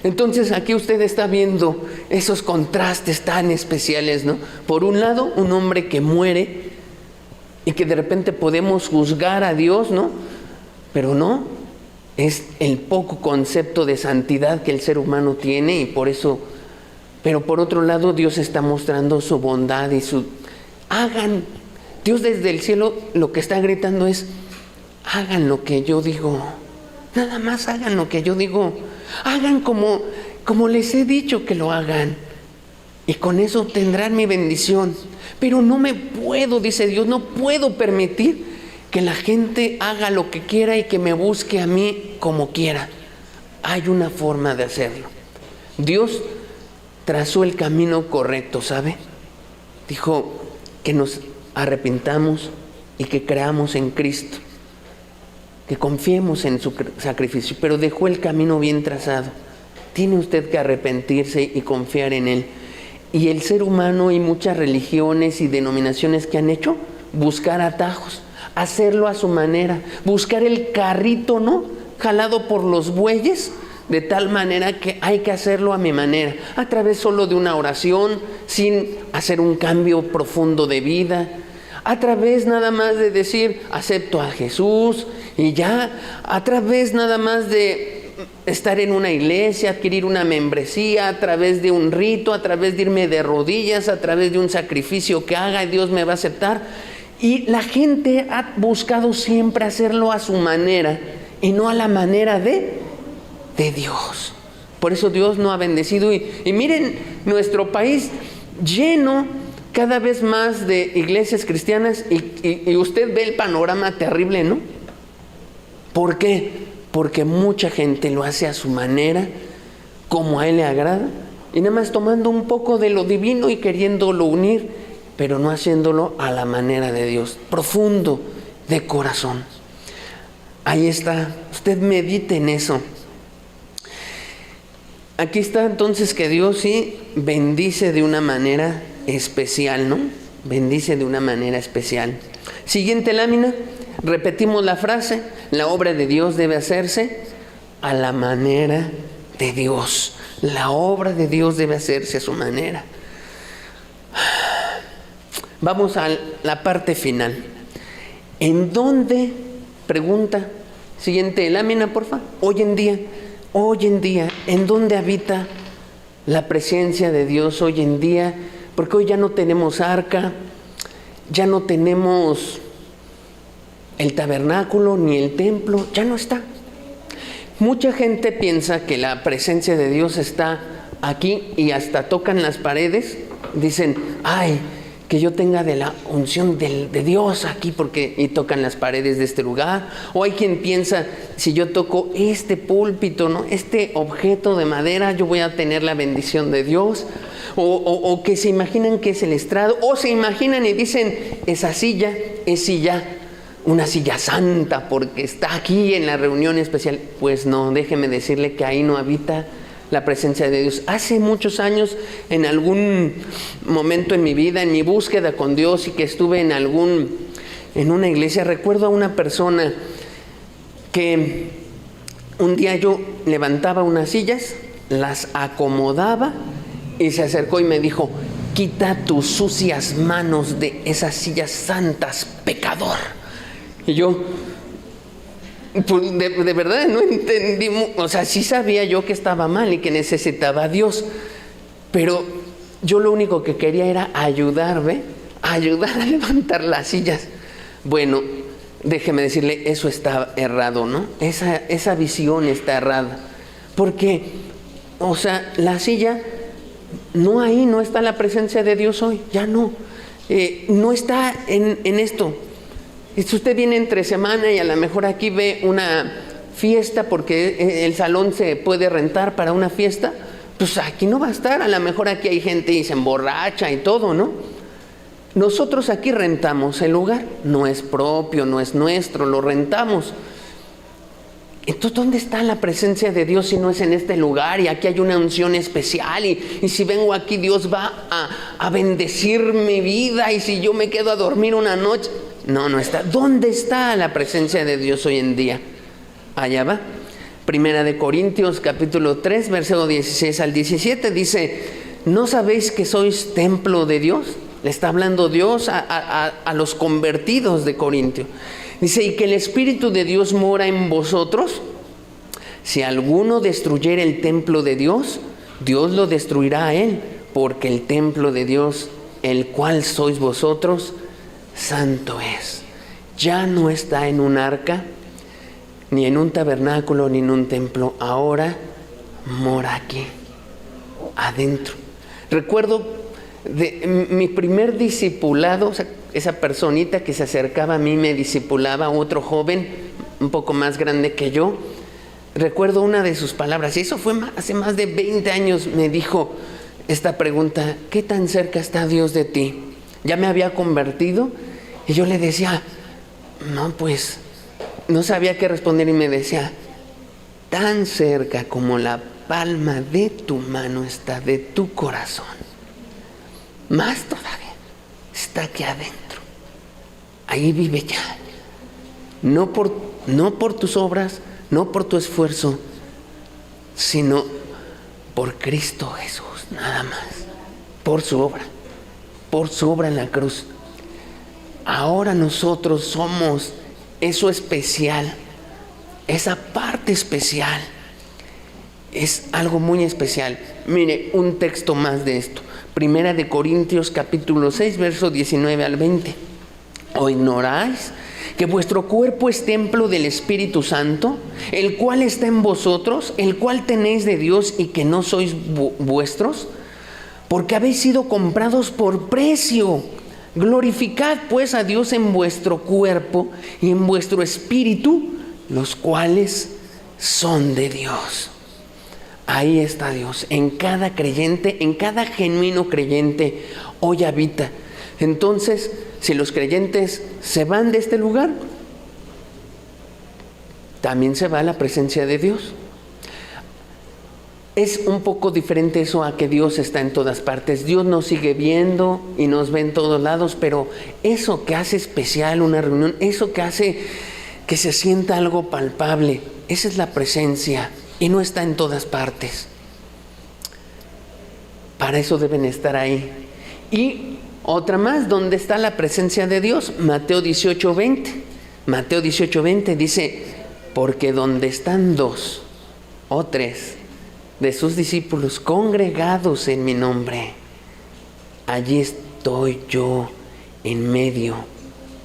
Entonces aquí usted está viendo esos contrastes tan especiales, ¿no? Por un lado, un hombre que muere y que de repente podemos juzgar a Dios, ¿no? Pero no, es el poco concepto de santidad que el ser humano tiene, y por eso. Pero por otro lado, Dios está mostrando su bondad y Dios desde el cielo lo que está gritando es: hagan lo que yo digo, nada más hagan lo que yo digo, hagan como les he dicho que lo hagan, y con eso tendrán mi bendición. Pero no me puedo, dice Dios, no puedo permitir que la gente haga lo que quiera y que me busque a mí como quiera. Hay una forma de hacerlo. Dios trazó el camino correcto, ¿sabe? Dijo que nos arrepintamos y que creamos en Cristo, que confiemos en su sacrificio, pero dejó el camino bien trazado. Tiene usted que arrepentirse y confiar en Él. Y el ser humano y muchas religiones y denominaciones que han hecho, buscar atajos, hacerlo a su manera, buscar el carrito, ¿no?, jalado por los bueyes, de tal manera que hay que hacerlo a mi manera, a través solo de una oración, sin hacer un cambio profundo de vida, a través nada más de decir acepto a Jesús y ya, a través nada más de estar en una iglesia, adquirir una membresía, a través de un rito, a través de irme de rodillas, a través de un sacrificio que haga y Dios me va a aceptar. Y la gente ha buscado siempre hacerlo a su manera y no a la manera de Dios. Por eso Dios no ha bendecido. Y miren nuestro país lleno cada vez más de iglesias cristianas, y usted ve el panorama terrible, ¿no? ¿Por qué? Porque mucha gente lo hace a su manera, como a Él le agrada, y nada más tomando un poco de lo divino y queriéndolo unir, pero no haciéndolo a la manera de Dios, profundo, de corazón. Ahí está, usted medite en eso. Aquí está entonces que Dios sí bendice de una manera especial, ¿no? Bendice de una manera especial. Siguiente lámina, repetimos la frase: la obra de Dios debe hacerse a la manera de Dios. La obra de Dios debe hacerse a su manera. Vamos a la parte final. ¿En dónde? Pregunta. Siguiente lámina, por favor. Hoy en día, ¿en dónde habita la presencia de Dios hoy en día? Porque hoy ya no tenemos arca, ya no tenemos el tabernáculo ni el templo, ya no está. Mucha gente piensa que la presencia de Dios está aquí y hasta tocan las paredes. Dicen, ay, que yo tenga de la unción de Dios aquí, porque y tocan las paredes de este lugar. O hay quien piensa, si yo toco este púlpito, ¿no?, este objeto de madera, yo voy a tener la bendición de Dios. O que se imaginan que es el estrado, o se imaginan y dicen, esa silla es silla, una silla santa, porque está aquí en la reunión especial. Pues no, déjeme decirle que ahí no habita la presencia de Dios. Hace muchos años, en algún momento en mi vida, en mi búsqueda con Dios, y que estuve en una iglesia, recuerdo a una persona que un día yo levantaba unas sillas, las acomodaba y se acercó y me dijo, quita tus sucias manos de esas sillas santas, pecador. Y yo, pues de verdad no entendí, o sea, sí sabía yo que estaba mal y que necesitaba a Dios, pero yo lo único que quería era ayudar a levantar las sillas. Bueno, déjeme decirle, eso está errado, ¿no? Esa visión está errada, porque, o sea, la silla, no, ahí no está la presencia de Dios hoy, ya no, no está en esto. Si usted viene entre semana y a lo mejor aquí ve una fiesta porque el salón se puede rentar para una fiesta, pues aquí no va a estar. A lo mejor aquí hay gente y se emborracha y todo, ¿no? Nosotros aquí rentamos el lugar, no es propio, no es nuestro, lo rentamos. Entonces, ¿dónde está la presencia de Dios si no es en este lugar? Y aquí hay una unción especial y si vengo aquí, Dios va a bendecir mi vida, y si yo me quedo a dormir una noche. No está. ¿Dónde está la presencia de Dios hoy en día? Allá va. Primera de Corintios, capítulo 3, versículo 16 al 17, dice, ¿no sabéis que sois templo de Dios? Le está hablando Dios a los convertidos de Corintio. Dice, y que el Espíritu de Dios mora en vosotros. Si alguno destruyere el templo de Dios, Dios lo destruirá a él, porque el templo de Dios, el cual sois vosotros, santo es. Ya no está en un arca, ni en un tabernáculo, ni en un templo. Ahora mora aquí, adentro. Recuerdo de mi primer discipulado, o sea, esa personita que se acercaba a mí, me discipulaba, otro joven, un poco más grande que yo. Recuerdo una de sus palabras, y eso fue hace más de 20 años, me dijo esta pregunta, ¿qué tan cerca está Dios de ti? Ya me había convertido y yo le decía, no, pues no sabía qué responder, y me decía, tan cerca como la palma de tu mano está de tu corazón, más todavía está aquí adentro, ahí vive ya, no por tus obras, no por tu esfuerzo, sino por Cristo Jesús, nada más, por su obra en la cruz. Ahora nosotros somos eso especial, esa parte especial, es algo muy especial. Mire, un texto más de esto, Primera de Corintios capítulo 6, verso 19 al 20. ¿O ignoráis que vuestro cuerpo es templo del Espíritu Santo, el cual está en vosotros, el cual tenéis de Dios, y que no sois vuestros? Porque habéis sido comprados por precio. Glorificad pues a Dios en vuestro cuerpo y en vuestro espíritu, los cuales son de Dios. Ahí está Dios, en cada creyente, en cada genuino creyente, hoy habita. Entonces, si los creyentes se van de este lugar, también se va la presencia de Dios. Es un poco diferente eso a que Dios está en todas partes. Dios nos sigue viendo y nos ve en todos lados, pero eso que hace especial una reunión, eso que hace que se sienta algo palpable, esa es la presencia y no está en todas partes. Para eso deben estar ahí. Y otra más, ¿dónde está la presencia de Dios? Mateo 18:20. Mateo 18:20 dice, porque donde están 2 o 3 de sus discípulos congregados en mi nombre, allí estoy yo en medio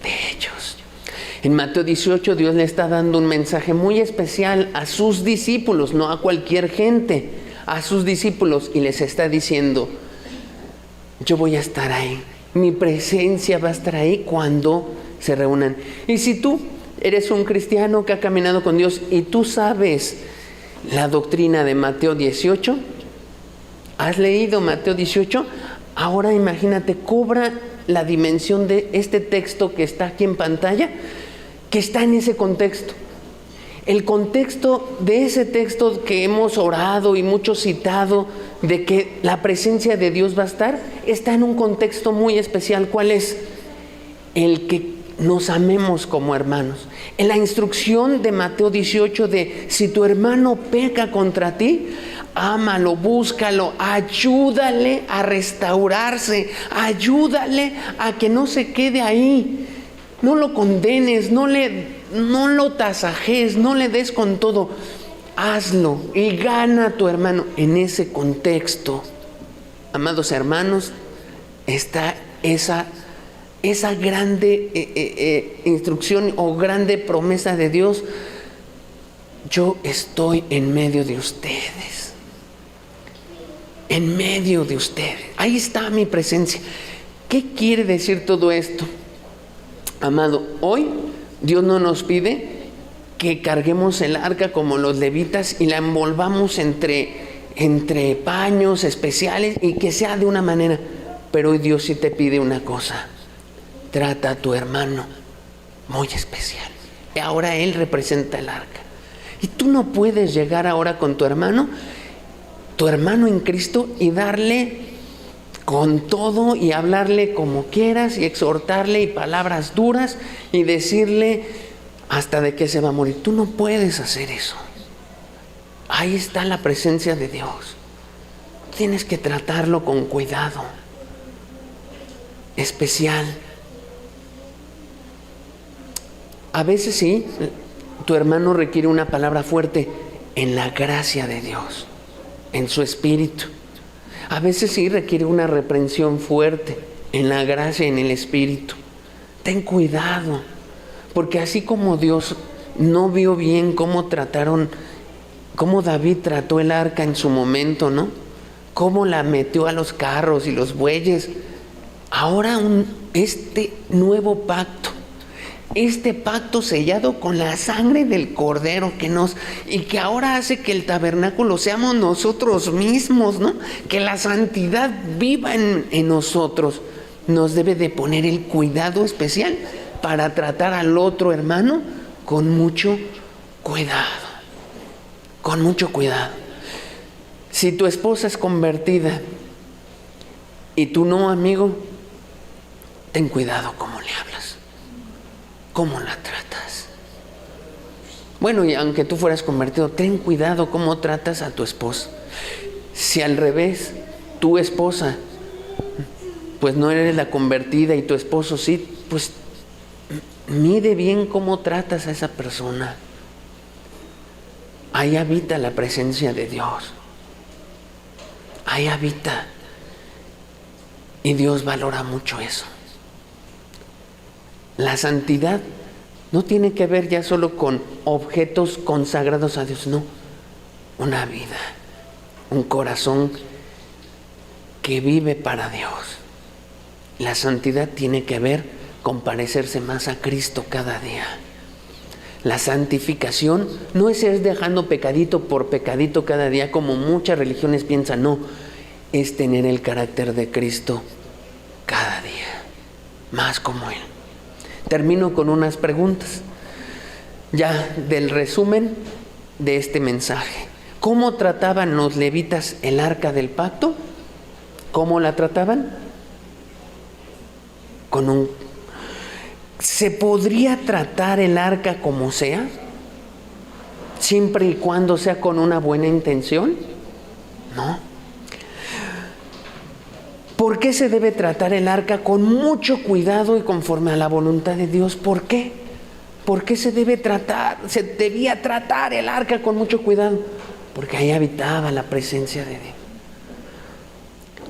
de ellos. En Mateo 18 Dios le está dando un mensaje muy especial a sus discípulos, no a cualquier gente, a sus discípulos, y les está diciendo, yo voy a estar ahí, mi presencia va a estar ahí cuando se reúnan. Y si tú eres un cristiano que ha caminado con Dios y tú sabes la doctrina de Mateo 18, ¿has leído Mateo 18? Ahora imagínate, cobra la dimensión de este texto que está aquí en pantalla, que está en ese contexto. El contexto de ese texto que hemos orado y mucho citado, de que la presencia de Dios va a estar, está en un contexto muy especial. ¿Cuál es? El que nos amemos como hermanos. En la instrucción de Mateo 18 de si tu hermano peca contra ti, ámalo, búscalo, ayúdale a restaurarse, ayúdale a que no se quede ahí. No lo condenes, no lo tasajes, no le des con todo. Hazlo y gana a tu hermano en ese contexto. Amados hermanos, está esa grande instrucción o grande promesa de Dios. Yo estoy en medio de ustedes. En medio de ustedes. Ahí está mi presencia. ¿Qué quiere decir todo esto? Amado, hoy Dios no nos pide que carguemos el arca como los levitas y la envolvamos entre paños especiales y que sea de una manera. Pero hoy Dios sí te pide una cosa. Trata a tu hermano muy especial. Y ahora él representa el arca. Y tú no puedes llegar ahora con tu hermano en Cristo, y darle con todo y hablarle como quieras y exhortarle y palabras duras y decirle hasta de qué se va a morir. Tú no puedes hacer eso. Ahí está la presencia de Dios. Tienes que tratarlo con cuidado especial. A veces sí, tu hermano requiere una palabra fuerte en la gracia de Dios, en su espíritu. A veces sí requiere una reprensión fuerte en la gracia, en el espíritu. Ten cuidado, porque así como Dios no vio bien cómo David trató el arca en su momento, ¿no? Cómo la metió a los carros y los bueyes. Ahora este nuevo pacto, este pacto sellado con la sangre del Cordero y que ahora hace que el tabernáculo seamos nosotros mismos, ¿no? Que la santidad viva en nosotros. Nos debe de poner el cuidado especial para tratar al otro hermano con mucho cuidado. Con mucho cuidado. Si tu esposa es convertida y tú no, amigo, ten cuidado cómo le hablas. ¿Cómo la tratas? Bueno, y aunque tú fueras convertido, ten cuidado cómo tratas a tu esposa. Si al revés, tu esposa, pues no eres la convertida y tu esposo sí, pues mide bien cómo tratas a esa persona. Ahí habita la presencia de Dios. Ahí habita. Y Dios valora mucho eso. La santidad no tiene que ver ya solo con objetos consagrados a Dios, no. Una vida, un corazón que vive para Dios. La santidad tiene que ver con parecerse más a Cristo cada día. La santificación no es ir dejando pecadito por pecadito cada día, como muchas religiones piensan, no, es tener el carácter de Cristo cada día, más como Él. Termino con unas preguntas, ya del resumen de este mensaje. ¿Cómo trataban los levitas el arca del pacto? ¿Cómo la trataban? ¿Se podría tratar el arca como sea? ¿Siempre y cuando sea con una buena intención? No. ¿Por qué se debe tratar el arca con mucho cuidado y conforme a la voluntad de Dios? ¿Por qué? ¿Por qué se debía tratar el arca con mucho cuidado? Porque ahí habitaba la presencia de Dios.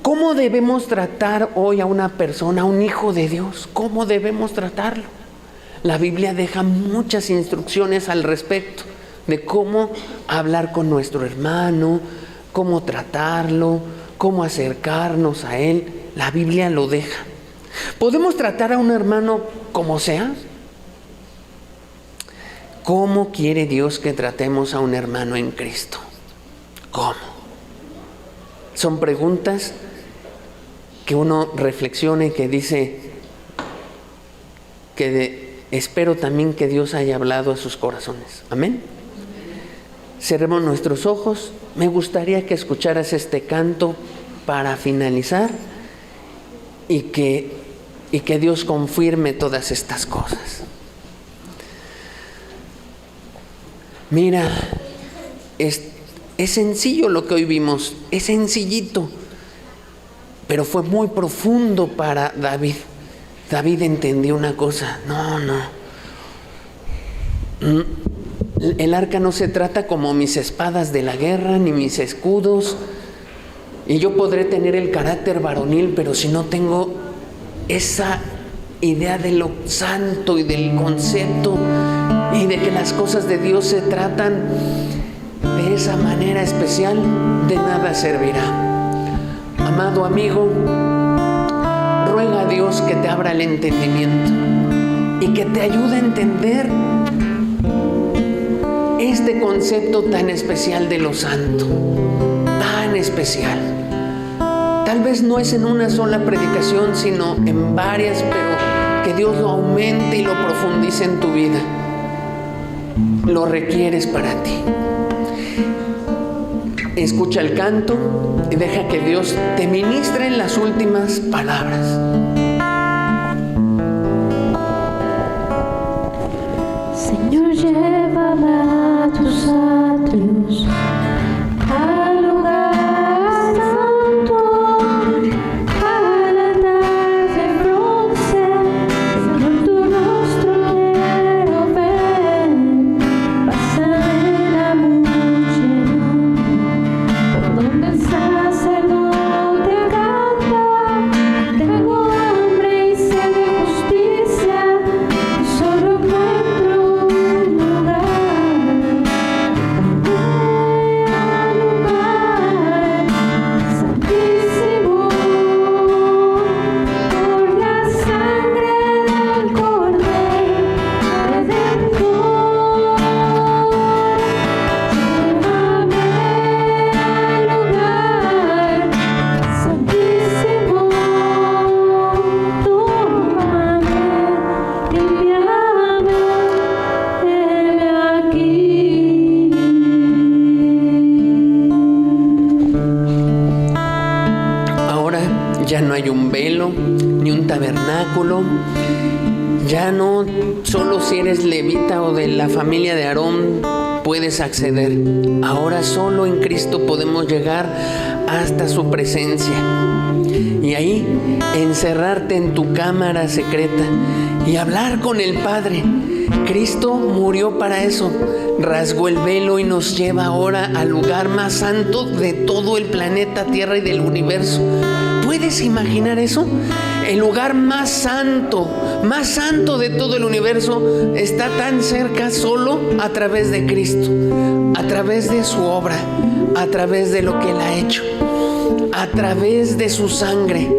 ¿Cómo debemos tratar hoy a una persona, a un hijo de Dios? ¿Cómo debemos tratarlo? La Biblia deja muchas instrucciones al respecto de cómo hablar con nuestro hermano, cómo tratarlo, cómo acercarnos a él. La Biblia lo deja. ¿Podemos tratar a un hermano como sea? ¿Cómo quiere Dios que tratemos a un hermano en Cristo? ¿Cómo? Son preguntas que uno reflexione, que dice espero también que Dios haya hablado a sus corazones. Amén. Cerremos nuestros ojos. Me gustaría que escucharas este canto para finalizar y que Dios confirme todas estas cosas. Mira, es sencillo lo que hoy vimos, es sencillito, pero fue muy profundo para David. David entendió una cosa, el arca no se trata como mis espadas de la guerra, ni mis escudos, y yo podré tener el carácter varonil, pero si no tengo esa idea de lo santo y del concepto y de que las cosas de Dios se tratan de esa manera especial, de nada servirá. Amado amigo, ruega a Dios que te abra el entendimiento y que te ayude a entender este concepto tan especial de lo santo, tan especial. Tal vez no es en una sola predicación, sino en varias, pero que Dios lo aumente y lo profundice en tu vida. Lo requieres para ti. Escucha el canto y deja que Dios te ministre en las últimas palabras. Señor, llévame a tus atrios, al lugar santo, al altar de bronce. Señor, tu rostro quiero ver. Pásame la multitud, por donde el sacerdote canta. Tengo hambre y sed de justicia, y solo encuentro un lugar. Al lugar santísimo, por la sangre del Cordero Redentor. Llévame al lugar santísimo, tómame, limpiame, heme aquí. Ahora ya no hay un velo ni un tabernáculo. Ya no solo si eres levita o de la familia de Aarón puedes acceder. Ahora solo en Cristo podemos llegar hasta su presencia. Y ahí encerrarte en tu cámara secreta y hablar con el Padre. Cristo murió para eso. Rasgó el velo y nos lleva ahora al lugar más santo de todo el planeta Tierra y del universo. ¿Puedes imaginar eso? El lugar más santo de todo el universo está tan cerca solo a través de Cristo, a través de su obra, a través de lo que Él ha hecho, a través de su sangre.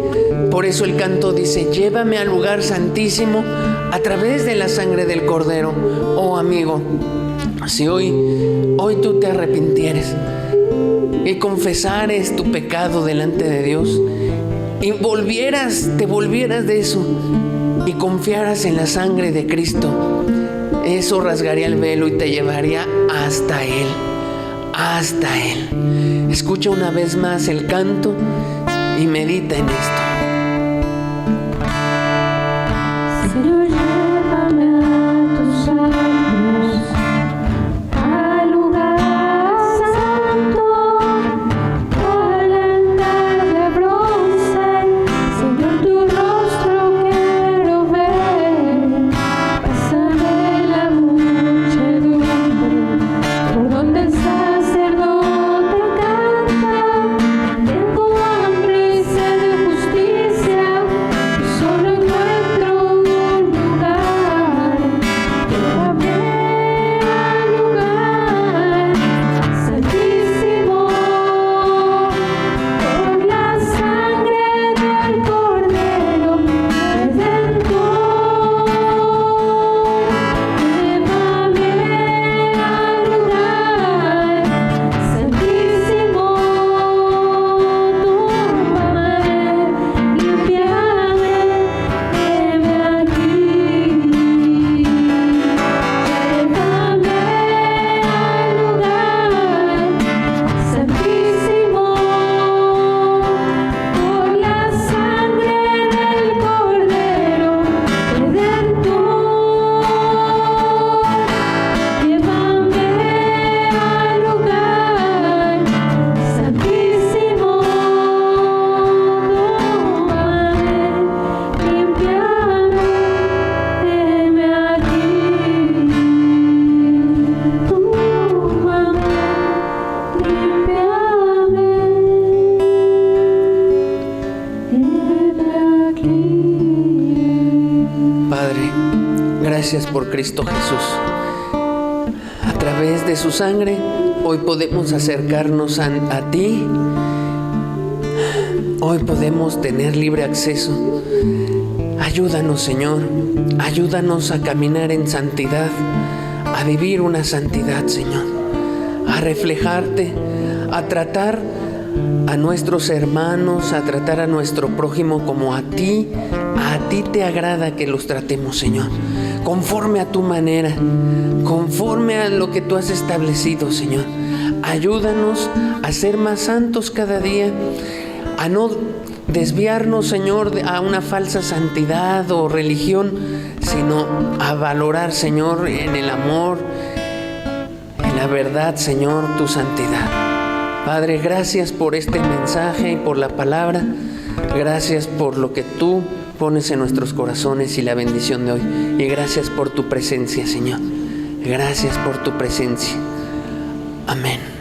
Por eso el canto dice: llévame al lugar santísimo a través de la sangre del Cordero. Oh amigo, si hoy tú te arrepintieres y confesares tu pecado delante de Dios y te volvieras de eso y confiaras en la sangre de Cristo, eso rasgaría el velo y te llevaría hasta Él, hasta Él. Escucha una vez más el canto y medita en esto. Señor, llévame a tus años, al lugar santo, al altar de bronce. Señor, tu rostro quiero ver. Pásame la muchedumbre, por donde el sacerdote canta. Tengo hambre y sed de justicia, y solo encuentro un lugar. Llévame al lugar santísimo, por la sangre del Cordero Redentor. Llévame al lugar santísimo, tómame, limpiame, heme aquí. Llévame al lugar santísimo, por la sangre del Cordero Redentor. Llévame al lugar santísimo, tómame, limpiame, heme aquí. Tómame, limpiame, heme aquí. Padre, gracias por Cristo Jesús. A través de su sangre, hoy podemos acercarnos a ti. Hoy podemos tener libre acceso. Ayúdanos, Señor. Ayúdanos a caminar en santidad, a vivir una santidad, Señor. A reflejarte, a tratar a nuestros hermanos, a tratar a nuestro prójimo como a ti te agrada que los tratemos, Señor. Conforme a tu manera, conforme a lo que tú has establecido, Señor. Ayúdanos a ser más santos cada día, a no desviarnos, Señor, a una falsa santidad o religión, sino a valorar, Señor, en el amor, en la verdad, Señor, tu santidad. Padre, gracias por este mensaje y por la palabra. Gracias por lo que tú pones en nuestros corazones y la bendición de hoy. Y gracias por tu presencia, Señor. Gracias por tu presencia. Amén.